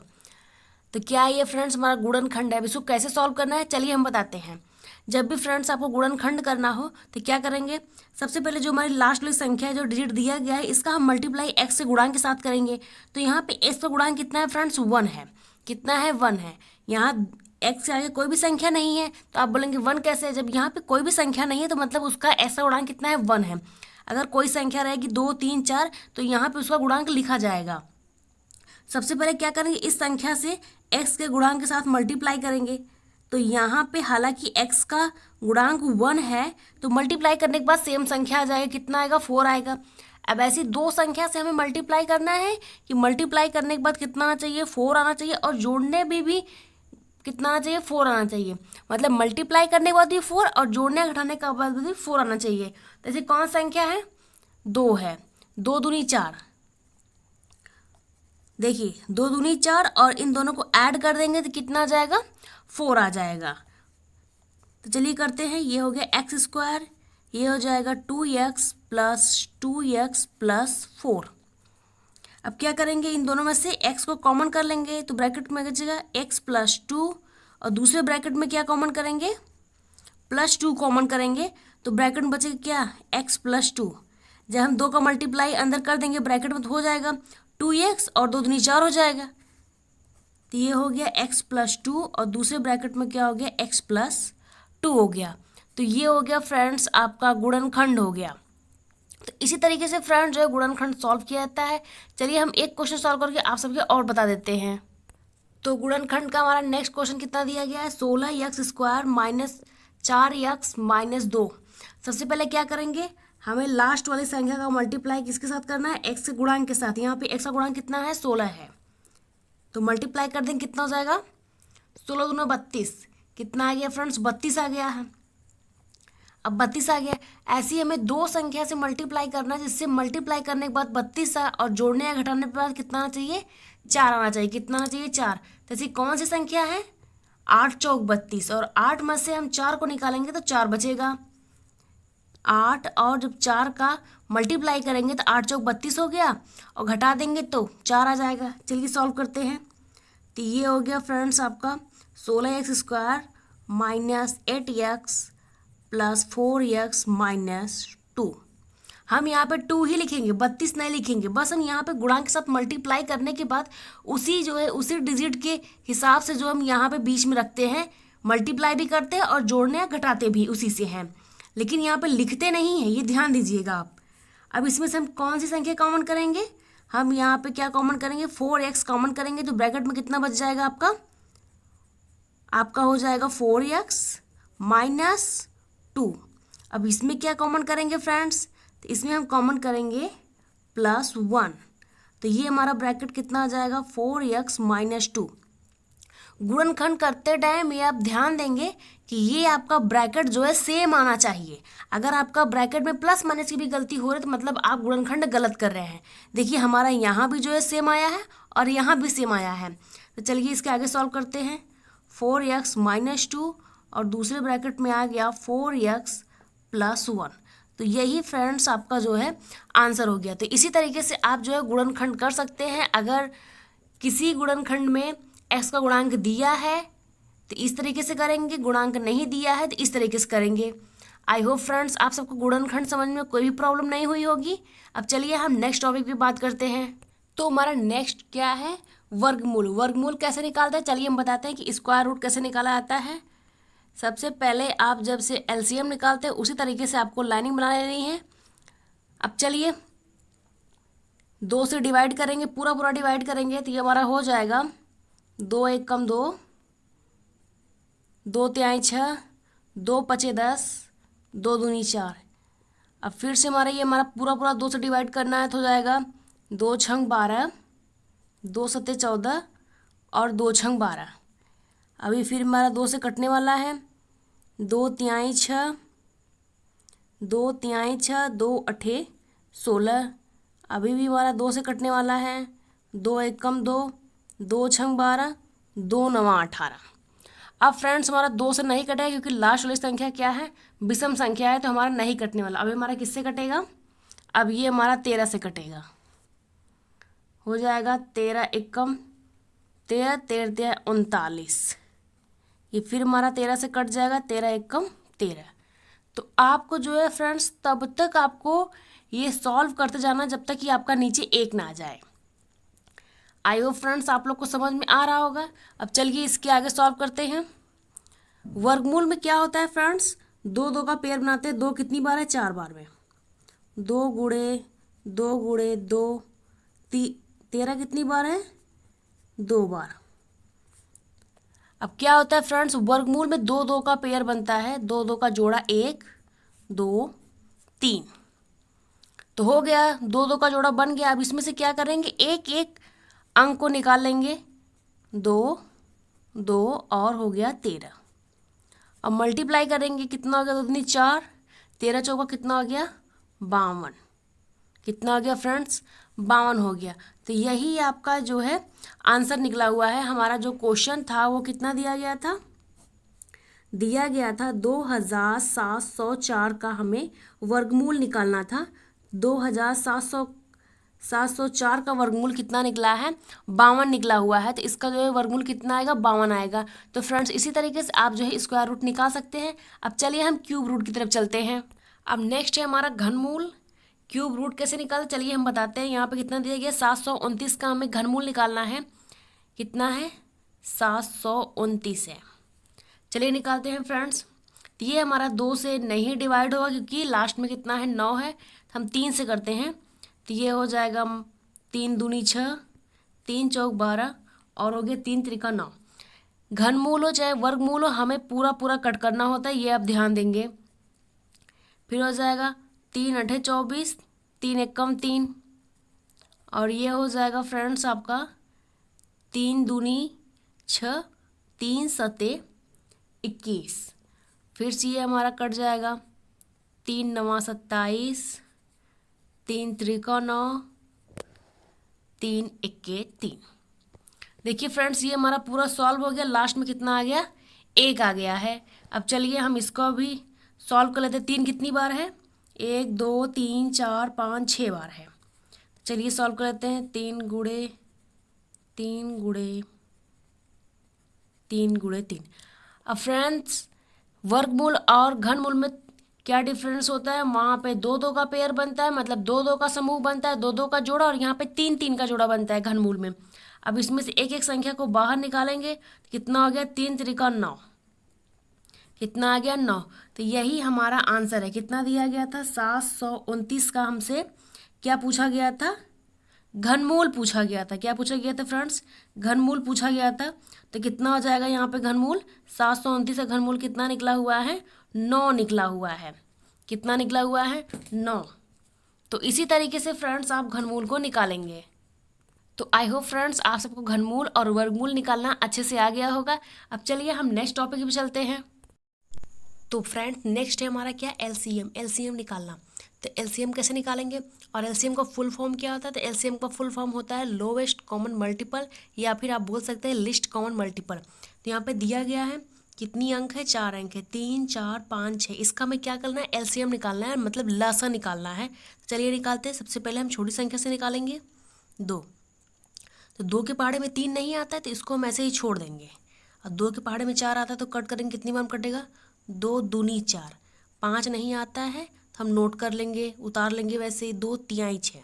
तो क्या ये फ्रेंड्स हमारा गुणनखंड है। अब इसको कैसे सॉल्व करना है चलिए हम बताते हैं। जब भी फ्रेंड्स आपको गुणनखंड करना हो तो क्या करेंगे, सबसे पहले जो हमारी लास्ट वाली संख्या है, जो डिजिट दिया गया है, इसका हम मल्टीप्लाई एक्स से गुणांक के साथ करेंगे। तो यहाँ पे एक्स का गुणांक कितना है फ्रेंड्स, 1 है। कितना है, 1 है। यहाँ एक्स के आगे कोई भी संख्या नहीं है, तो आप बोलेंगे 1 कैसे है। जब यहाँ पे कोई भी संख्या नहीं है तो मतलब उसका एक्स का गुणांक कितना है, 1 है। अगर कोई संख्या रहेगी 2, 3, 4 तो यहाँ पे उसका गुणांक लिखा जाएगा। सबसे पहले क्या करेंगे, इस संख्या से x के गुणांक के साथ मल्टीप्लाई करेंगे। तो यहाँ पे हालांकि x का गुणांक 1 है, तो मल्टीप्लाई करने के बाद सेम संख्या आ जाएगा। कितना आएगा, 4 आएगा। अब ऐसी दो संख्या से हमें मल्टीप्लाई करना है कि मल्टीप्लाई करने के बाद कितना आना चाहिए, 4 आना चाहिए, और जोड़ने में भी कितना आना चाहिए, 4 आना चाहिए। मतलब मल्टीप्लाई करने के बाद भी 4 और जोड़ने घटाने के बाद भी 4 आना चाहिए। तो ऐसी कौन संख्या है, 2 है। 2 दूनी 4, देखिए 2 दूनी 4, और इन दोनों को ऐड कर देंगे तो कितना आ जाएगा, 4 आ जाएगा। तो चलिए करते हैं। ये हो गया एक्स स्क्वायर, ये हो जाएगा 2x प्लस 2x प्लस 4। अब क्या करेंगे, इन दोनों में से x को कॉमन कर लेंगे, तो ब्रैकेट में बचेगा x प्लस 2, और दूसरे ब्रैकेट में क्या कॉमन करेंगे, प्लस 2 कॉमन करेंगे, तो ब्रैकेट में बचेगा क्या, x प्लस 2। जब हम 2 का मल्टीप्लाई अंदर कर देंगे ब्रैकेट में तो हो जाएगा 2x, और 2 दूनी 4 हो जाएगा। तो ये हो गया x प्लस 2, और दूसरे ब्रैकेट में क्या हो गया, x प्लस 2 हो गया। तो ये हो गया फ्रेंड्स आपका गुणनखंड हो गया। तो इसी तरीके से फ्रेंड्स जो है गुणनखंड सॉल्व किया जाता है। चलिए हम एक क्वेश्चन सॉल्व करके आप सबके और बता देते हैं। तो गुणनखंड का हमारा नेक्स्ट क्वेश्चन कितना दिया गया है, 16x square minus 4x minus 2। सबसे पहले क्या करेंगे, हमें लास्ट वाली संख्या का मल्टीप्लाई किसके साथ करना है, x के गुणांक के साथ। यहाँ पे x का गुणांक कितना है, 16 है, तो मल्टीप्लाई कर देंगे, कितना हो जाएगा, 16 दूना 32। कितना आ गया फ्रेंड्स, 32 आ गया है। अब 32 आ गया। ऐसे ही हमें दो संख्या से मल्टीप्लाई करना है, जिससे मल्टीप्लाई करने के बाद 32 आ, और जोड़ने या घटाने के बाद कितना आना चाहिए, 4 आना चाहिए। कितना आना चाहिए, 4। तो ऐसी कौन सी संख्या है, 8 चौक 32, और 8 में से हम 4 को निकालेंगे तो 4 बचेगा। 8 और जब 4 का मल्टीप्लाई करेंगे तो 8 चौक 32 हो गया, और घटा देंगे तो 4 आ जाएगा। चलिए सॉल्व करते हैं। तो ये हो गया फ्रेंड्स आपका 16x square minus 8x plus 4x minus 2। हम यहाँ पे 2 ही लिखेंगे, 32 नहीं लिखेंगे। बस हम यहाँ पे गुणांक के साथ मल्टीप्लाई करने के बाद उसी जो है उसी डिजिट के हिसाब से जो हम यहाँ पे बीच में रखते हैं, मल्टीप्लाई भी करते हैं और जोड़ने या घटाते भी उसी से हैं, लेकिन यहाँ पे लिखते नहीं हैं, ये ध्यान दीजिएगा आप। अब इसमें से हम कौन सी संख्या कॉमन करेंगे, हम यहाँ पे क्या कॉमन करेंगे, 4x कॉमन करेंगे, तो ब्रैकेट में कितना बच जाएगा आपका हो जाएगा 4x माइनस 2। अब इसमें क्या कॉमन करेंगे फ्रेंड्स, तो इसमें हम कॉमन करेंगे प्लस 1, तो ये हमारा ब्रैकेट कितना आ जाएगा, 4x माइनस 2। गुणनखंड करते टाइम ये आप ध्यान देंगे कि ये आपका ब्रैकेट जो है सेम आना चाहिए। अगर आपका ब्रैकेट में प्लस माइनस की भी गलती हो रही है तो मतलब आप गुणनखंड गलत कर रहे हैं। देखिए हमारा यहाँ भी जो है सेम आया है और यहाँ भी सेम आया है। तो चलिए इसके आगे सॉल्व करते हैं। 4x माइनस 2 और दूसरे ब्रैकेट में आ गया 4x प्लस 1। तो यही फ्रेंड्स आपका जो है आंसर हो गया। तो इसी तरीके से आप जो है गुणनखंड कर सकते हैं। अगर किसी गुणनखंड में x का गुणांक दिया है तो इस तरीके से करेंगे, गुणांक नहीं दिया है तो इस तरीके से करेंगे। आई होप फ्रेंड्स आप सबको गुणनखंड समझ में कोई भी प्रॉब्लम नहीं हुई होगी। अब चलिए हम नेक्स्ट टॉपिक पे बात करते हैं। तो हमारा नेक्स्ट क्या है, वर्गमूल। वर्गमूल कैसे निकालते हैं चलिए हम बताते हैं कि स्क्वायर रूट कैसे निकाला जाता है। सबसे पहले आप जब से एलसीएम निकालते हैं उसी तरीके से आपको लाइनिंग बना लेनी है। अब चलिए 2 से डिवाइड करेंगे, पूरा पूरा डिवाइड करेंगे तो ये हमारा हो जाएगा 2 1 कम 2, 2 तिहाई 6, 2 पचे 10, 2 दूनी 4। अब फिर से हमारा पूरा पूरा 2 से डिवाइड करना है तो हो जाएगा 2 छंग 12, 2 सत्ते 14 और 2 छंग 12। अभी फिर हमारा 2 से कटने वाला है, 2 तिहाई 6, 2 तिहाई 6, 2 अठे 16। अभी भी हमारा 2 से कटने वाला है, 2 1 कम 2, 2 छंग 12, 2 नवा 18। अब फ्रेंड्स हमारा 2 से नहीं कटेगा क्योंकि लास्ट वाली संख्या क्या है, विषम संख्या है, तो हमारा नहीं कटने वाला। अभी हमारा किससे कटेगा, अब ये हमारा 13 से कटेगा। हो जाएगा 13 1 कम 13, 13 39। ये फिर हमारा 13 से कट जाएगा, 13 एकम 13। तो आपको जो है फ्रेंड्स तब तक आपको ये सॉल्व करते जाना जब तक कि आपका नीचे एक ना आ जाए। आई होप फ्रेंड्स आप लोग को समझ में आ रहा होगा। अब चलिए इसके आगे सॉल्व करते हैं। वर्गमूल में क्या होता है फ्रेंड्स, दो दो का पेयर बनाते हैं। दो कितनी बार है, 4 बार में। 2 गुणे 2 13 कितनी बार है, 2 बार। अब क्या होता है फ्रेंड्स, वर्गमूल में दो दो का पेयर बनता है, दो दो का जोड़ा 1 2 3। तो हो गया, दो दो का जोड़ा बन गया। अब इसमें से क्या करेंगे, एक एक अंक को निकाल लेंगे। 2 2 और हो गया 13। अब मल्टीप्लाई करेंगे, कितना हो गया, 2 दूनी 4, 13 चौका कितना हो गया, 52। कितना हो गया फ्रेंड्स, 52 हो गया। तो यही आपका जो है आंसर निकला हुआ है। हमारा जो क्वेश्चन था वो कितना दिया गया था, 2704 का हमें वर्गमूल निकालना था। 2704 का वर्गमूल कितना निकला है, 52 निकला हुआ है। तो इसका जो है वर्गमूल कितना आएगा, 52 आएगा। तो फ्रेंड्स इसी तरीके से आप जो है स्क्वायर रूट निकाल सकते हैं। अब चलिए हम क्यूब रूट की तरफ चलते हैं। अब नेक्स्ट है हमारा घनमूल। क्यूब रूट कैसे निकालते, चलिए हम बताते हैं। यहाँ पे कितना दिया गया, 729 का हमें घनमूल निकालना है। कितना है, 729 है। चलिए निकालते हैं फ्रेंड्स। तो ये हमारा 2 से नहीं डिवाइड होगा क्योंकि लास्ट में कितना है, 9 है। तो हम 3 से करते हैं। तो ये हो जाएगा 3 दूनी 6, 3 चौक 12 और हो गया 3 त्रिका 9। घनमूल हो चाहे वर्गमूल हो, हमें पूरा पूरा कट करना होता है, ये आप ध्यान देंगे। फिर हो जाएगा 3 8 24, 3 एकम 3 और ये हो जाएगा फ्रेंड्स आपका 3 दूनी 6, 3 सते 21। फिर से ये हमारा कट जाएगा, 3 9 27, 3 त्रिका 9, 3 इक्के 3। देखिए फ्रेंड्स ये हमारा पूरा सॉल्व हो गया। लास्ट में कितना आ गया, 1 आ गया है। अब चलिए हम इसको भी सॉल्व कर लेते हैं। 3 कितनी बार है, 1 2 3 4 5 6 बार है। चलिए सॉल्व कर लेते हैं। 3 गुणे 3 गुणे 3 गुणे 3। अब फ्रेंड्स वर्गमूल और घनमूल में क्या डिफरेंस होता है, वहाँ पे दो दो का पेयर बनता है, मतलब दो दो का समूह बनता है, दो दो का जोड़ा, और यहाँ पे 3 3 का जोड़ा बनता है घनमूल में। अब इसमें से एक एक संख्या को बाहर निकालेंगे, कितना हो गया, 3 त्रिका 9। कितना आ गया, 9। तो यही हमारा आंसर है। कितना दिया गया था, 729 का हमसे क्या पूछा गया था, घनमूल पूछा गया था। क्या पूछा गया था फ्रेंड्स, घनमूल पूछा गया था। तो कितना हो जाएगा यहाँ पे घनमूल, 729 का घनमूल कितना निकला हुआ है, 9 निकला हुआ है। कितना निकला हुआ है, 9। तो इसी तरीके से फ्रेंड्स आप घनमूल को निकालेंगे। तो आई होप फ्रेंड्स आप सबको घनमूल और वर्गमूल निकालना अच्छे से आ गया होगा। अब चलिए हम नेक्स्ट टॉपिक पे चलते हैं। तो फ्रेंड्स नेक्स्ट है हमारा क्या, एलसीएम। एलसीएम निकालना। तो एलसीएम कैसे निकालेंगे और एलसीएम का फुल फॉर्म क्या होता है, तो एलसीएम का फुल फॉर्म होता है लोवेस्ट कॉमन मल्टीपल, या फिर आप बोल सकते हैं लिस्ट कॉमन मल्टीपल। तो यहाँ पे दिया गया है कितनी अंक है, 4 अंक है, 3 4 5 6। इसका हमें क्या करना है, एलसीएम निकालना है, मतलब लसा निकालना है। चलिए निकालते हैं। सबसे पहले हम छोटी संख्या से निकालेंगे 2। तो 2 के पहाड़े में 3 नहीं आता है तो इसको हम ऐसे ही छोड़ देंगे। और 2 के पहाड़े में 4 आता है तो कट करेंगे, कितनी बार कटेगा, 2 दूनी 4। 5 नहीं आता है तो हम नोट कर लेंगे, उतार लेंगे वैसे ही, 2 तिहाई 6।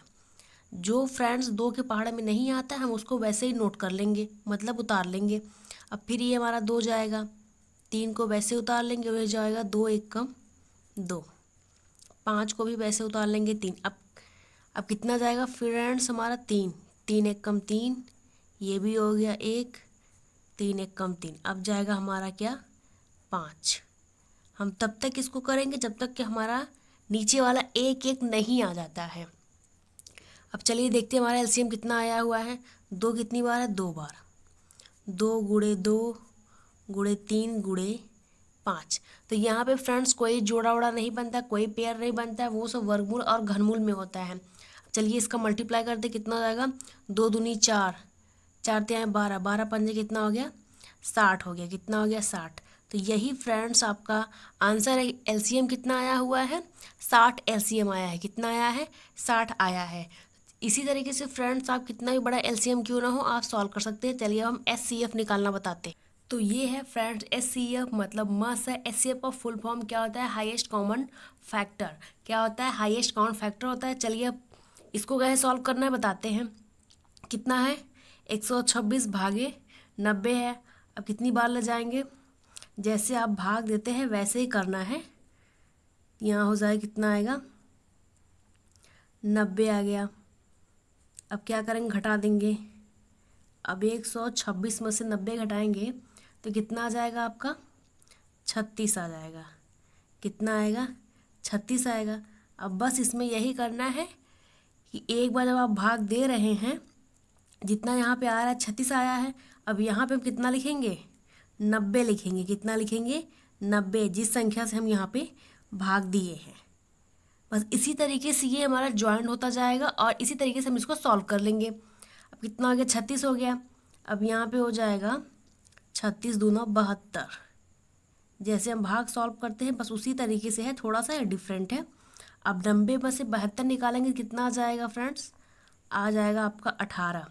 जो फ्रेंड्स 2 के पहाड़े में नहीं आता है हम उसको वैसे ही नोट कर लेंगे, मतलब उतार लेंगे। अब फिर ये हमारा 2 जाएगा, 3 को वैसे उतार लेंगे, वह जाएगा 2 एकम 2। 5 को भी वैसे उतार लेंगे, 3। अब कितना जाएगा फ्रेंड्स हमारा, 3 3 एकम 3, ये भी हो गया 1, 3 एकम 3। अब जाएगा हमारा क्या, 5। हम तब तक इसको करेंगे जब तक कि हमारा नीचे वाला एक एक नहीं आ जाता है। अब चलिए देखते हैं हमारा एलसीएम कितना आया हुआ है। 2 कितनी बार है, 2 बार। 2 गुणे 2 गुणे 3 गुणे 5। तो यहाँ पे फ्रेंड्स कोई जोड़ा वोड़ा नहीं बनता, कोई पेयर नहीं बनता है, वो सब वर्गमूल और घनमूल में होता है। चलिए इसका मल्टीप्लाई करते, कितना हो जाएगा, 2 दूनी 4, 4 तिहाई 12, 12 पंजे कितना हो गया, 60 हो गया। कितना हो गया, 60। तो यही फ्रेंड्स आपका आंसर है। एलसीएम कितना आया हुआ है, 60 एलसीएम आया है। कितना आया है, 60 आया है। इसी तरीके से फ्रेंड्स आप कितना भी बड़ा एलसीएम क्यों ना हो आप सॉल्व कर सकते हैं। चलिए हम एचसीएफ निकालना बताते हैं। तो ये है फ्रेंड्स एचसीएफ, मतलब मस है। एचसीएफ का फुल फॉर्म क्या होता है? Highest common factor. क्या होता है? हाईएस्ट कॉमन फैक्टर होता है। चलिए अब इसको कैसे सॉल्व करना है बताते हैं। कितना है? 126 भागे 90 है। अब कितनी बार ले जाएंगे? जैसे आप भाग देते हैं वैसे ही करना है। यहाँ हो जाए कितना आएगा? 90 आ गया। अब क्या करेंगे? घटा देंगे। अब 126 में से 90 घटाएंगे तो कितना आ जाएगा आपका? 36 आ जाएगा। कितना आएगा? 36 आएगा। अब बस इसमें यही करना है कि एक बार जब आप भाग दे रहे हैं, जितना यहाँ पे आ रहा है 36 आया है, अब यहाँ पे हम कितना लिखेंगे? 90 लिखेंगे। कितना लिखेंगे? 90, जिस संख्या से हम यहाँ पे भाग दिए हैं। बस इसी तरीके से ये हमारा ज्वाइंट होता जाएगा और इसी तरीके से हम इसको सॉल्व कर लेंगे। अब कितना हो गया? 36 हो गया। अब यहाँ पे हो जाएगा 36 दूना 72। जैसे हम भाग सॉल्व करते हैं बस उसी तरीके से है, थोड़ा सा डिफरेंट है। अब 90 में से 72 निकालेंगे, कितना आ जाएगा फ्रेंड्स? आ जाएगा आपका 18।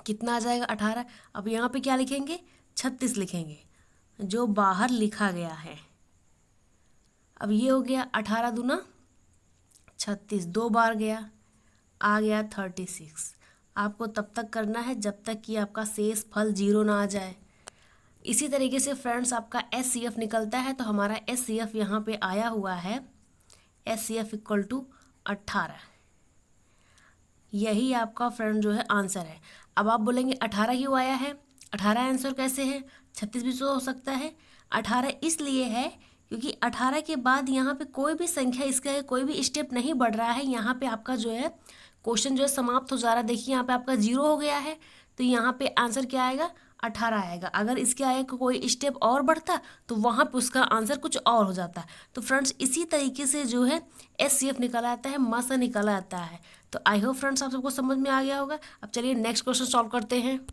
कितना आ जाएगा? 18। अब यहाँ पे क्या लिखेंगे? 36 लिखेंगे, जो बाहर लिखा गया है। अब ये हो गया 18 दूना 36, 2 बार गया, आ गया 36। आपको तब तक करना है जब तक कि आपका शेष फल 0 ना आ जाए। इसी तरीके से फ्रेंड्स आपका एचसीएफ निकलता है। तो हमारा एचसीएफ यहाँ पे आया हुआ है, एचसीएफ इक्वल टू 18। यही आपका फ्रेंड जो है आंसर है। अब आप बोलेंगे 18 क्यों आया है? 18 आंसर कैसे है? 36 भी तो हो सकता है। 18 इसलिए है क्योंकि 18 के बाद यहाँ पे कोई भी संख्या, इसका कोई भी स्टेप नहीं बढ़ रहा है। यहाँ पे आपका जो है क्वेश्चन जो है समाप्त हो जा रहा है। देखिए यहाँ पे आपका 0 हो गया है, तो यहाँ पे आंसर क्या आएगा? 18 आएगा। अगर इसके आगे कोई स्टेप और बढ़ता तो वहाँ पे उसका आंसर कुछ और हो जाता। तो फ्रेंड्स इसी तरीके से जो है एचसीएफ निकाला जाता है, मस निकाला जाता है। तो आई होप फ्रेंड्स आप सबको समझ में आ गया होगा। अब चलिए नेक्स्ट क्वेश्चन सॉल्व करते हैं।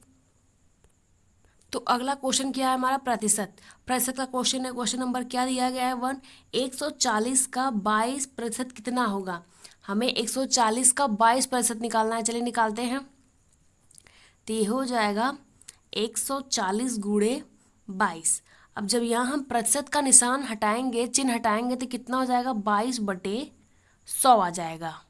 तो अगला क्वेश्चन क्या है हमारा? प्रतिशत। प्रतिशत का क्वेश्चन है। क्वेश्चन नंबर क्या दिया गया है? 1। 140 का 22% कितना होगा? हमें 140 का 22% निकालना है। चलिए निकालते हैं। तो ये हो जाएगा 140 गुणे 22। अब जब यहाँ हम प्रतिशत का निशान हटाएंगे, चिन्ह हटाएंगे, तो कितना हो जाएगा? 22/100 आ जाएगा।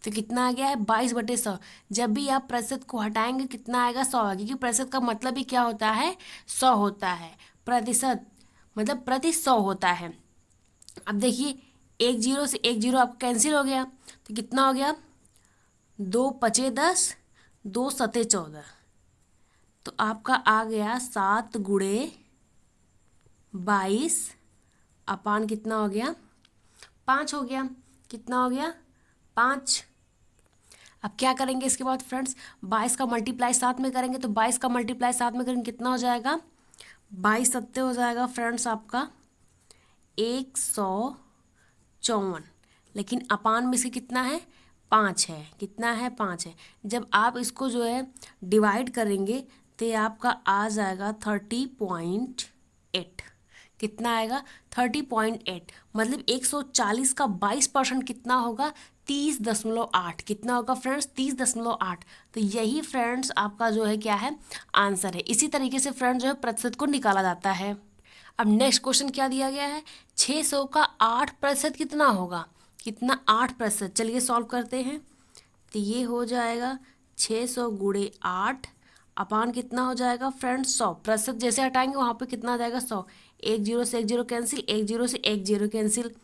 तो कितना आ गया है? 22/100। जब भी आप प्रतिशत को हटाएंगे कितना आएगा? 100 आएगा, क्योंकि प्रतिशत का मतलब ही क्या होता है? 100 होता है। प्रतिशत मतलब प्रति 100 होता है। अब देखिए 1 0 से 1 0 आपका कैंसिल हो गया, तो कितना हो गया? 2 5 10, 2 7 14। तो आपका आ गया 7 गुणे 22 अपान कितना हो गया? 5 हो गया। कितना हो गया? 5। अब क्या करेंगे इसके बाद फ्रेंड्स? 22 का मल्टीप्लाई साथ में करेंगे, तो 22 का मल्टीप्लाई साथ में करेंगे कितना हो जाएगा? 22 सत्ते हो जाएगा फ्रेंड्स आपका 154। लेकिन अपान में से कितना है? 5 है। कितना है? 5 है। जब आप इसको जो है डिवाइड करेंगे तो ये आपका आ जाएगा 30.8। कितना आएगा? 30.8। मतलब 140 का 22% कितना होगा? 30.8। कितना होगा फ्रेंड्स? 30.8। तो यही फ्रेंड्स आपका जो है क्या है? आंसर है। इसी तरीके से फ्रेंड्स जो है प्रतिशत को निकाला जाता है। अब नेक्स्ट क्वेश्चन क्या दिया गया है? 600 का 8% कितना होगा? कितना? 8%। चलिए सॉल्व करते हैं। तो ये हो जाएगा 600 गुणे 8 अपान कितना हो जाएगा फ्रेंड्स? 100। प्रतिशत जैसे हटाएंगे वहाँ पे कितना आ जाएगा? 100। 1 0 से 1 0 कैंसिल, 1 0 से 1 0 कैंसिल।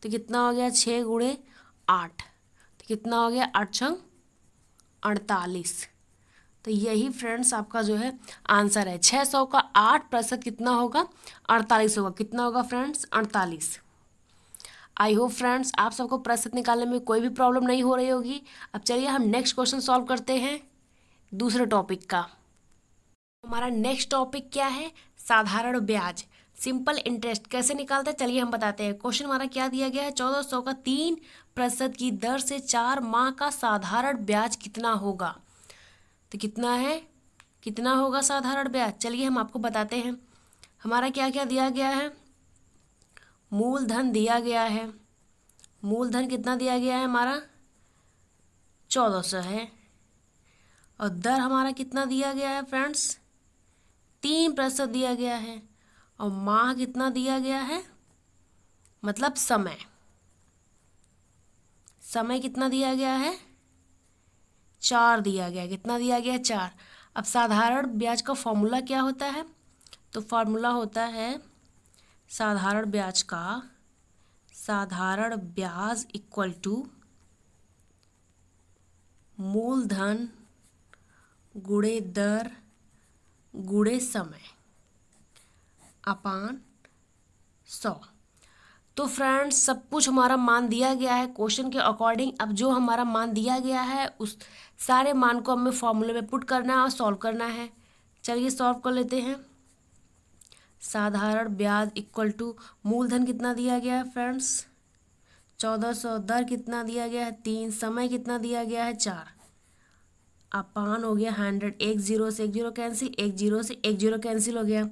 तो कितना हो गया? 6 गुणे 8। तो कितना हो गया? 8 छंग 48। तो यही फ्रेंड्स आपका जो है आंसर है। 600 का 8% कितना होगा? 48 होगा। कितना होगा फ्रेंड्स? 48। आई होप फ्रेंड्स आप सबको प्रतिशत निकालने में कोई भी प्रॉब्लम नहीं हो रही होगी। अब चलिए हम नेक्स्ट क्वेश्चन सॉल्व करते हैं दूसरे टॉपिक का। हमारा नेक्स्ट टॉपिक क्या है? साधारण ब्याज, सिंपल इंटरेस्ट कैसे निकालते हैं चलिए हम बताते हैं। क्वेश्चन हमारा क्या दिया गया है? 1400 का 3% की दर से 4 माह का साधारण ब्याज कितना होगा? तो कितना है? कितना होगा साधारण ब्याज? चलिए हम आपको बताते हैं। हमारा क्या क्या दिया गया है? मूलधन दिया गया है। मूलधन कितना दिया गया है? हमारा 1400 है। और दर हमारा कितना दिया गया है फ्रेंड्स? 3% दिया गया है, और माह कितना दिया गया है, मतलब समय, समय कितना दिया गया है, 4 दिया गया है। कितना दिया गया है, 4। अब साधारण ब्याज का फॉर्मूला क्या होता है, तो फॉर्मूला होता है साधारण ब्याज इक्वल टू मूलधन गुणे दर गुणे समय अपान 100। तो फ्रेंड्स सब कुछ हमारा मान दिया गया है क्वेश्चन के अकॉर्डिंग। अब जो हमारा मान दिया गया है उस सारे मान को हमें फॉर्मूले में पुट करना है और सॉल्व करना है। चलिए सॉल्व कर लेते हैं। साधारण ब्याज इक्वल टू मूलधन कितना दिया गया है फ्रेंड्स, 1400, दर कितना दिया गया है 3, समय कितना दिया गया है 4, अपान हो गया 100। एक जीरो से एक जीरो कैंसिल, एक जीरो से एक जीरो कैंसिल हो गया,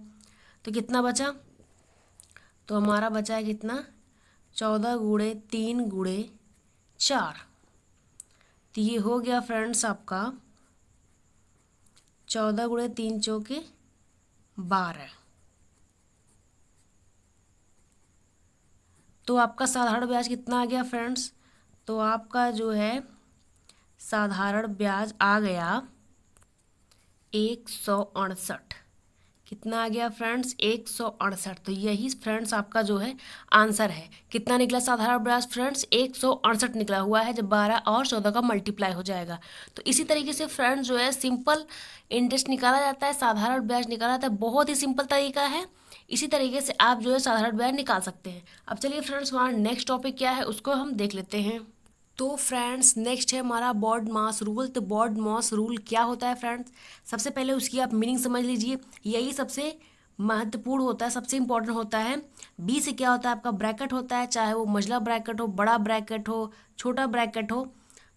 तो कितना बचा, तो हमारा बचा है कितना, 14 गुणे 3 गुणे 4। तो ये हो गया फ्रेंड्स आपका 14 गुणे 3 चौके 12। तो आपका साधारण ब्याज कितना आ गया फ्रेंड्स, तो आपका जो है साधारण ब्याज आ गया 168। कितना आ गया फ्रेंड्स, 168। तो यही फ्रेंड्स आपका जो है आंसर है। कितना निकला साधारण ब्याज फ्रेंड्स, 168 निकला हुआ है, जब 12 और 14 का मल्टीप्लाई हो जाएगा। तो इसी तरीके से फ्रेंड्स जो है सिंपल इंटरेस्ट निकाला जाता है, साधारण ब्याज निकाला जाता है। बहुत ही सिंपल तरीका है। इसी तरीके से आप जो है साधारण ब्याज निकाल सकते हैं। अब चलिए फ्रेंड्स हमारा नेक्स्ट टॉपिक क्या है उसको हम देख लेते हैं। तो फ्रेंड्स नेक्स्ट है हमारा बॉड मास रूल। तो बॉड मास रूल क्या होता है फ्रेंड्स, सबसे पहले उसकी आप मीनिंग समझ लीजिए। यही सबसे महत्वपूर्ण होता है, सबसे इम्पोर्टेंट होता है। बी से क्या होता है, आपका ब्रैकेट होता है, चाहे वो मंझला ब्रैकेट हो, बड़ा ब्रैकेट हो, छोटा ब्रैकेट हो।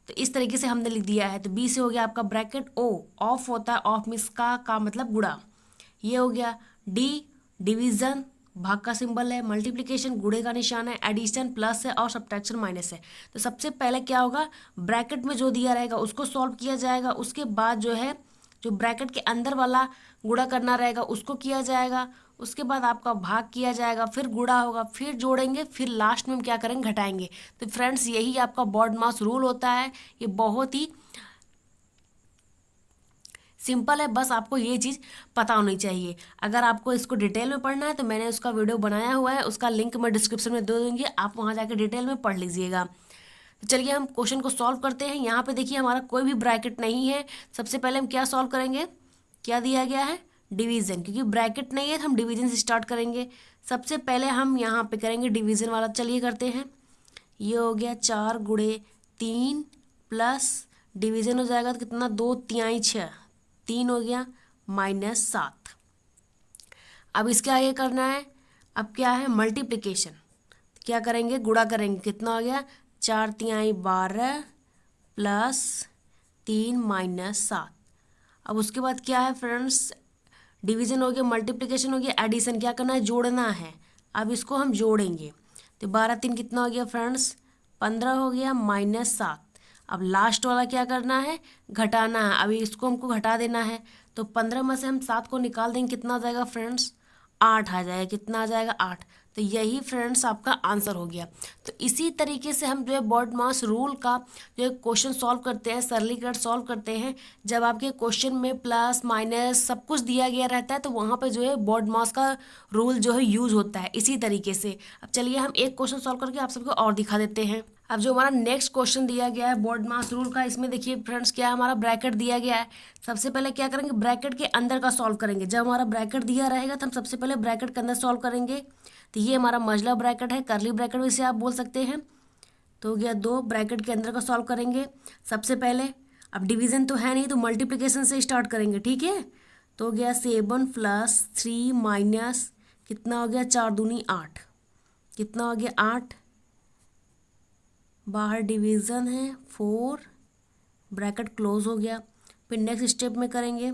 तो इस तरीके से हमने लिख दिया है। तो बी से हो गया आपका ब्रैकेट। ओ ऑफ होता है, ऑफ मीन्स का मतलब गुणा, ये हो गया। डी डिवीजन, भाग का सिंबल है। मल्टीप्लिकेशन, गुणे का निशान है। एडिशन प्लस है, और सब्ट्रैक्शन माइनस है। तो सबसे पहले क्या होगा, ब्रैकेट में जो दिया रहेगा उसको सॉल्व किया जाएगा। उसके बाद जो है जो ब्रैकेट के अंदर वाला गुणा करना रहेगा उसको किया जाएगा। उसके बाद आपका भाग किया जाएगा, फिर गुणा होगा, फिर जोड़ेंगे, फिर लास्ट में हम क्या करेंगे, घटाएंगे। तो फ्रेंड्स यही आपका बॉड मास रूल होता है। ये बहुत ही सिंपल है, बस आपको ये चीज़ पता होनी चाहिए। अगर आपको इसको डिटेल में पढ़ना है तो मैंने उसका वीडियो बनाया हुआ है, उसका लिंक मैं डिस्क्रिप्शन में दे दूँगी, आप वहाँ जाकर डिटेल में पढ़ लीजिएगा। तो चलिए हम क्वेश्चन को सॉल्व करते हैं। यहाँ पे देखिए हमारा कोई भी ब्रैकेट नहीं है। सबसे पहले हम क्या सॉल्व करेंगे, क्या दिया गया है, डिवीज़न, क्योंकि ब्रैकेट नहीं है तो हम डिवीज़न से स्टार्ट करेंगे। सबसे पहले हम यहाँ पे करेंगे डिवीज़न वाला। चलिए करते हैं। ये हो गया 4 गुणे 3 प्लस डिवीज़न हो जाएगा तो कितना, 2 तिहाई 6, 3 हो गया, -7। अब इसके आगे करना है, अब क्या है, मल्टीप्लिकेशन। क्या करेंगे, गुणा करेंगे। कितना हो गया, 4 तिहाई 12 प्लस 3 -7। अब उसके बाद क्या है फ्रेंड्स, डिवीज़न हो गया, मल्टीप्लिकेशन हो गया, एडिशन क्या करना है, जोड़ना है। अब इसको हम जोड़ेंगे। तो 12 3 कितना हो गया फ्रेंड्स, 15 हो गया, -7। अब लास्ट वाला क्या करना है, घटाना है। अभी इसको हमको घटा देना है। तो 15 में से हम 7 को निकाल देंगे, कितना आ जाएगा फ्रेंड्स, 8 आ जाएगा। कितना आ जाएगा, 8। तो यही फ्रेंड्स आपका आंसर हो गया। तो इसी तरीके से हम जो है बॉड मास रूल का जो है क्वेश्चन सॉल्व करते हैं, सरलीकृत सॉल्व करते हैं। जब आपके क्वेश्चन में प्लस माइनस सब कुछ दिया गया रहता है तो वहाँ पे जो है बॉड मास का रूल जो है यूज होता है इसी तरीके से। अब चलिए हम एक क्वेश्चन सॉल्व करके आप सबको और दिखा देते हैं। अब जो हमारा नेक्स्ट क्वेश्चन दिया गया है बॉड मास रूल का, इसमें देखिए फ्रेंड्स क्या हमारा ब्रैकेट दिया गया है। सबसे पहले क्या करेंगे, ब्रैकेट के अंदर का सॉल्व करेंगे। जब हमारा ब्रैकेट दिया रहेगा तो हम सबसे पहले ब्रैकेट के अंदर सॉल्व करेंगे। तो ये हमारा मंझला ब्रैकेट है, करली ब्रैकेट इसे आप बोल सकते हैं। तो हो गया 2, ब्रैकेट के अंदर का सॉल्व करेंगे सबसे पहले। अब डिवीज़न तो है नहीं तो मल्टीप्लिकेशन से स्टार्ट करेंगे, ठीक है। तो हो गया 7 प्लस 3 माइनस कितना हो गया, 4 दूनी 8, कितना हो गया 8। बाहर डिवीज़न है 4, ब्रैकेट क्लोज हो गया। फिर नेक्स्ट स्टेप में करेंगे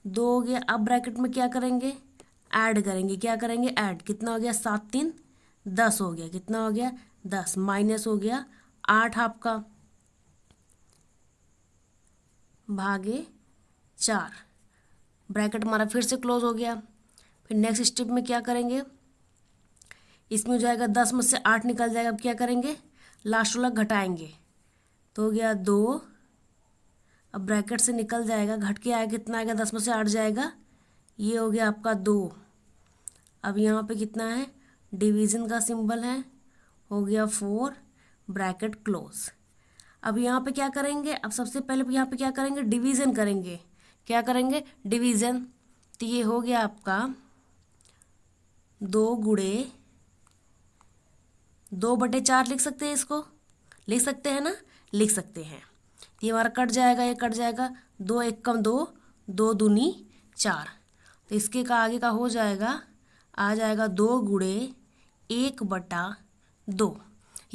2 हो गया। अब ब्रैकेट में क्या करेंगे, ऐड करेंगे। क्या करेंगे, ऐड। कितना हो गया, 7 3 10 हो गया। कितना हो गया, 10 माइनस हो गया 8 आपका, भागे 4, ब्रैकेट हमारा फिर से क्लोज हो गया। फिर नेक्स्ट स्टेप में क्या करेंगे, इसमें हो जाएगा 10 में से 8 निकल जाएगा। अब क्या करेंगे, लास्ट वाला घटाएंगे तो हो गया 2। अब ब्रैकेट से निकल जाएगा, घट के आएगा कितना आएगा, 10 में से 8 जाएगा, ये हो गया आपका 2। अब यहाँ पे कितना है, डिवीज़न का सिंबल है, हो गया 4, ब्रैकेट क्लोज। अब यहाँ पे क्या करेंगे, अब सबसे पहले यहाँ पे क्या करेंगे, डिवीज़न करेंगे। क्या करेंगे, डिवीज़न। तो ये हो गया आपका 2 गुणे 2/4 लिख सकते हैं, इसको लिख सकते हैं ना, लिख सकते हैं। ये हमारा कट जाएगा, ये कट जाएगा, 2 1 कम 2, 2 दूनी 4। तो इसके का आगे का हो जाएगा, आ जाएगा 2 गुणे 1/2।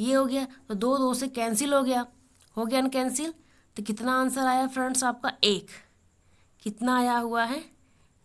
ये हो गया, तो 2 2 से कैंसिल हो गया ना कैंसिल। तो कितना आंसर आया फ्रेंड्स आपका, 1। कितना आया हुआ है,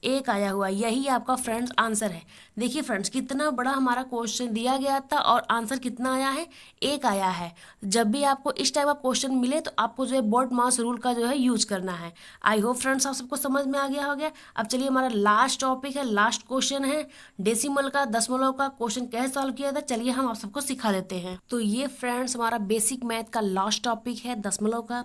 1 आया हुआ। यही आपका फ्रेंड्स आंसर है। देखिए फ्रेंड्स, कितना बड़ा हमारा क्वेश्चन दिया गया था और आंसर कितना आया है, 1 आया है। जब भी आपको इस टाइप का क्वेश्चन मिले तो आपको जो है बोर्ड मास रूल का जो है यूज करना है। आई होप फ्रेंड्स आप सबको समझ में आ गया हो गया। अब चलिए हमारा लास्ट टॉपिक है, लास्ट क्वेश्चन है डेसिमल का, दशमलव का क्वेश्चन कैसे सॉल्व किया था, चलिए हम आप सबको सिखा देते हैं। तो ये फ्रेंड्स हमारा बेसिक मैथ का लास्ट टॉपिक है, दशमलव का।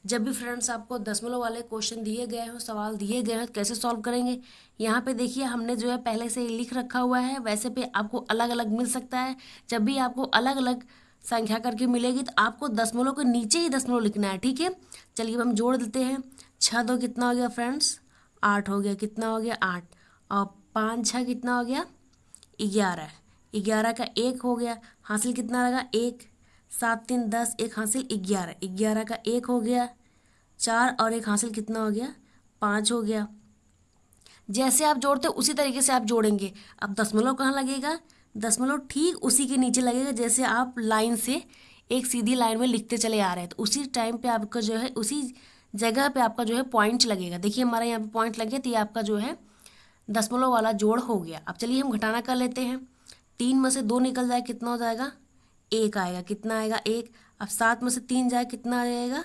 जब भी फ्रेंड्स आपको दशमलव वाले क्वेश्चन दिए गए हो, सवाल दिए गए हो, कैसे सॉल्व करेंगे, यहाँ पे देखिए हमने जो है पहले से ही लिख रखा हुआ है। वैसे पे आपको अलग अलग मिल सकता है। जब भी आपको अलग अलग संख्या करके मिलेगी तो आपको दशमलव के नीचे ही दशमलव लिखना है, ठीक है। चलिए हम जोड़ देते हैं। 6 2 कितना हो गया फ्रेंड्स, 8 हो गया। कितना हो गया, 8। और 5 6 कितना हो गया, 11। 11 का 1 हो गया, हासिल कितना लगा, 1। 7 3 10, 1 हासिल 11। 11 का 1 हो गया, 4 और 1 हासिल कितना हो गया, 5 हो गया। जैसे आप जोड़ते हो उसी तरीके से आप जोड़ेंगे। अब दशमलव कहाँ लगेगा, दशमलव ठीक उसी के नीचे लगेगा जैसे आप लाइन से एक सीधी लाइन में लिखते चले आ रहे हैं। तो उसी टाइम पे आपका जो है, उसी जगह पे आपका जो है पॉइंट लगेगा। देखिए हमारे यहाँ पे पॉइंट लगे, तो ये आपका जो है दशमलव वाला जोड़ हो गया। अब चलिए हम घटाना कर लेते हैं। 3 में से 2 निकल जाए कितना हो जाएगा, 1 आएगा। कितना आएगा, 1। अब 7 में से 3 जाए कितना आ जाएगा,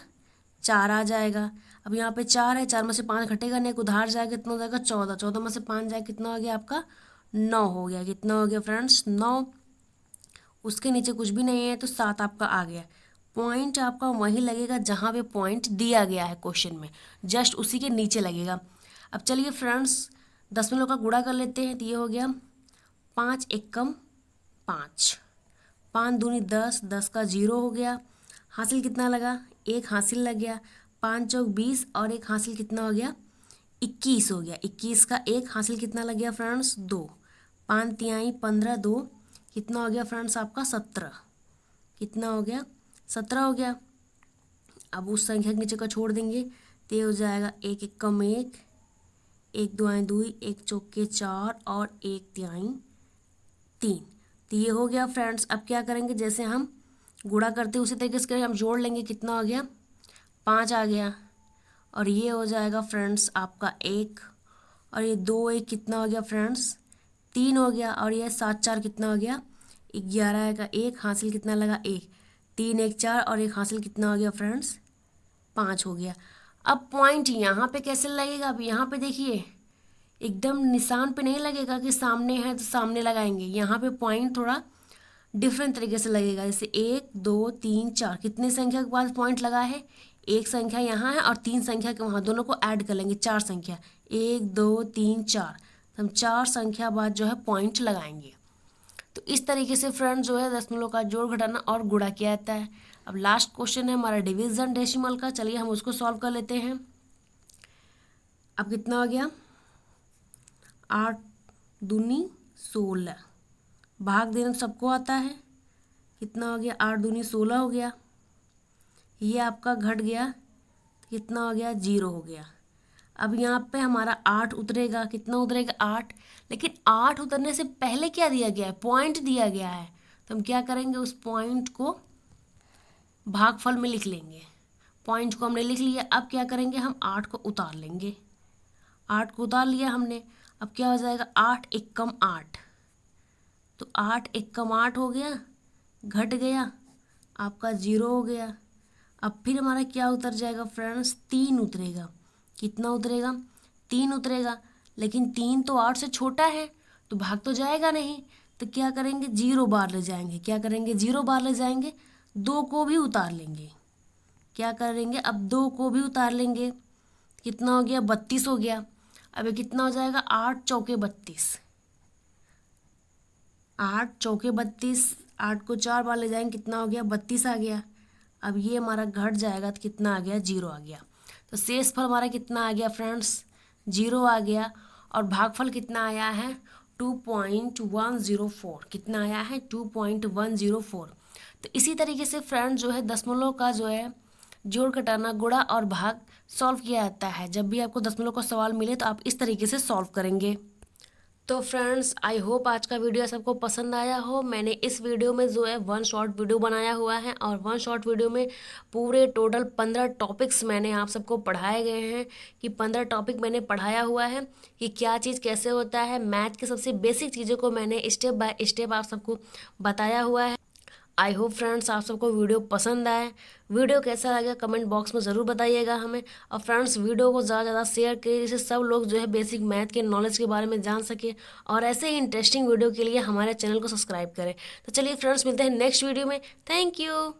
4 आ जाएगा। अब यहाँ पे 4 है, 4 में से 5 घटेगा नहीं, उधार जाएगा, कितना हो जाएगा, 14। 14 में से 5 जाए कितना हो गया आपका, 9 हो गया। कितना हो गया फ्रेंड्स, 9। उसके नीचे कुछ भी नहीं है तो 7 आपका आ गया। पॉइंट आपका वहीं लगेगा जहाँ पे पॉइंट दिया गया है क्वेश्चन में, जस्ट उसी के नीचे लगेगा। अब चलिए फ्रेंड्स दशमलव का गुणा कर लेते हैं। तो ये हो गया 5 1 कम 5, 5 दूनी 10, 10 का 0 हो गया। हासिल कितना लगा, 1 हासिल लग गया। 5 चौक 20 और 1 हासिल कितना हो गया, 21 हो गया। 21 का 1 हासिल कितना लग गया फ्रेंड्स, 2। 5 तिहाई 15, 2 कितना हो गया फ्रेंड्स आपका, 17। कितना हो गया, 17 हो गया। अब उस संख्या के नीचे का छोड़ देंगे तो ये हो जाएगा 1 1 कम 1, 1 दुआएं 2, 1 चौके 4 और 1 तिहाई 3। तो ये हो गया फ्रेंड्स। अब क्या करेंगे, जैसे हम गुणा करते उसी तरीके से हम जोड़ लेंगे। कितना हो गया, 5 आ गया। और ये हो जाएगा फ्रेंड्स आपका 1, और ये 2 1 कितना हो गया फ्रेंड्स, 3 हो गया। और ये 7 4 कितना हो गया, 11 का 1 हासिल कितना लगा, 1। 3 1 4 और 1 हासिल कितना हो गया फ्रेंड्स, 5 हो गया। अब पॉइंट यहाँ पे कैसे लगेगा, अब यहाँ पे देखिए एकदम निशान पे नहीं लगेगा कि सामने है तो सामने लगाएंगे। यहाँ पे पॉइंट थोड़ा डिफरेंट तरीके से लगेगा। जैसे 1 2 3 4 कितने संख्या के पास पॉइंट लगा है, एक संख्या यहाँ है और 3 संख्या के वहाँ, दोनों को ऐड कर लेंगे, 4 संख्या, 1 2 3 4। हम 4 संख्या बाद जो है पॉइंट लगाएंगे। तो इस तरीके से फ्रेंड जो है दशमलव का जोड़ घटाना और गुणा किया जाता है। अब लास्ट क्वेश्चन है हमारा डिवीजन डेसिमल का, चलिए हम उसको सॉल्व कर लेते हैं। अब कितना हो गया, 8 दूनी 16, भाग देना सबको आता है। कितना हो गया, 8 दूनी 16 हो गया। ये आपका घट गया, कितना हो गया, 0 हो गया। अब यहाँ पे हमारा 8 उतरेगा, कितना उतरेगा, 8। लेकिन 8 उतरने से पहले क्या दिया गया है, पॉइंट दिया गया है। तो हम क्या करेंगे, उस पॉइंट को भागफल में लिख लेंगे। पॉइंट को हमने लिख लिया। अब क्या करेंगे, हम 8 को उतार लेंगे। 8 को उतार लिया हमने। अब क्या हो जाएगा, 8 1 कम 8, तो 8 1 कम 8 हो गया, घट गया आपका 0 हो गया। अब फिर हमारा क्या उतर जाएगा फ्रेंड्स, 3 उतरेगा। कितना उतरेगा, 3 उतरेगा, लेकिन 3 तो 8 से छोटा है तो भाग तो जाएगा नहीं। तो क्या करेंगे, 0 बार ले जाएंगे। क्या करेंगे, 0 बार ले जाएंगे, 2 को भी उतार लेंगे। क्या करेंगे, अब 2 को भी उतार लेंगे। कितना हो गया, 32 हो गया। अब ये कितना हो जाएगा, 8 चौके 32, 8 चौके 32, 8 को 4 बार ले जाएंगे, कितना हो गया, 32 आ गया। अब ये हमारा घट जाएगा तो कितना आ गया, 0 आ गया। तो शेषफल हमारा कितना आ गया फ्रेंड्स, 0 आ गया। और भागफल कितना आया है, 2.104। कितना आया है, 2.104। तो इसी तरीके से फ्रेंड्स जो है दशमलव का जो है जोड़ घटाना गुणा और भाग सॉल्व किया जाता है। जब भी आपको दशमलव का सवाल मिले तो आप इस तरीके से सॉल्व करेंगे। तो फ्रेंड्स आई होप आज का वीडियो सबको पसंद आया हो। मैंने इस वीडियो में जो है 1 शॉर्ट वीडियो बनाया हुआ है और 1 शॉर्ट वीडियो में पूरे टोटल 15 टॉपिक्स मैंने आप सबको पढ़ाए गए हैं कि 15 टॉपिक मैंने पढ़ाया हुआ है कि क्या चीज़ कैसे होता है। मैथ के सबसे बेसिक चीज़ों को मैंने स्टेप बाय स्टेप आप सबको बताया हुआ है। आई होप फ्रेंड्स आप सबको वीडियो पसंद आए। वीडियो कैसा लगा कमेंट बॉक्स में ज़रूर बताइएगा हमें। और फ्रेंड्स वीडियो को ज़्यादा से ज़्यादा शेयर करिए जिससे सब लोग जो है बेसिक मैथ के नॉलेज के बारे में जान सके। और ऐसे ही इंटरेस्टिंग वीडियो के लिए हमारे चैनल को सब्सक्राइब करें। तो चलिए फ्रेंड्स मिलते हैं नेक्स्ट वीडियो में। Thank you.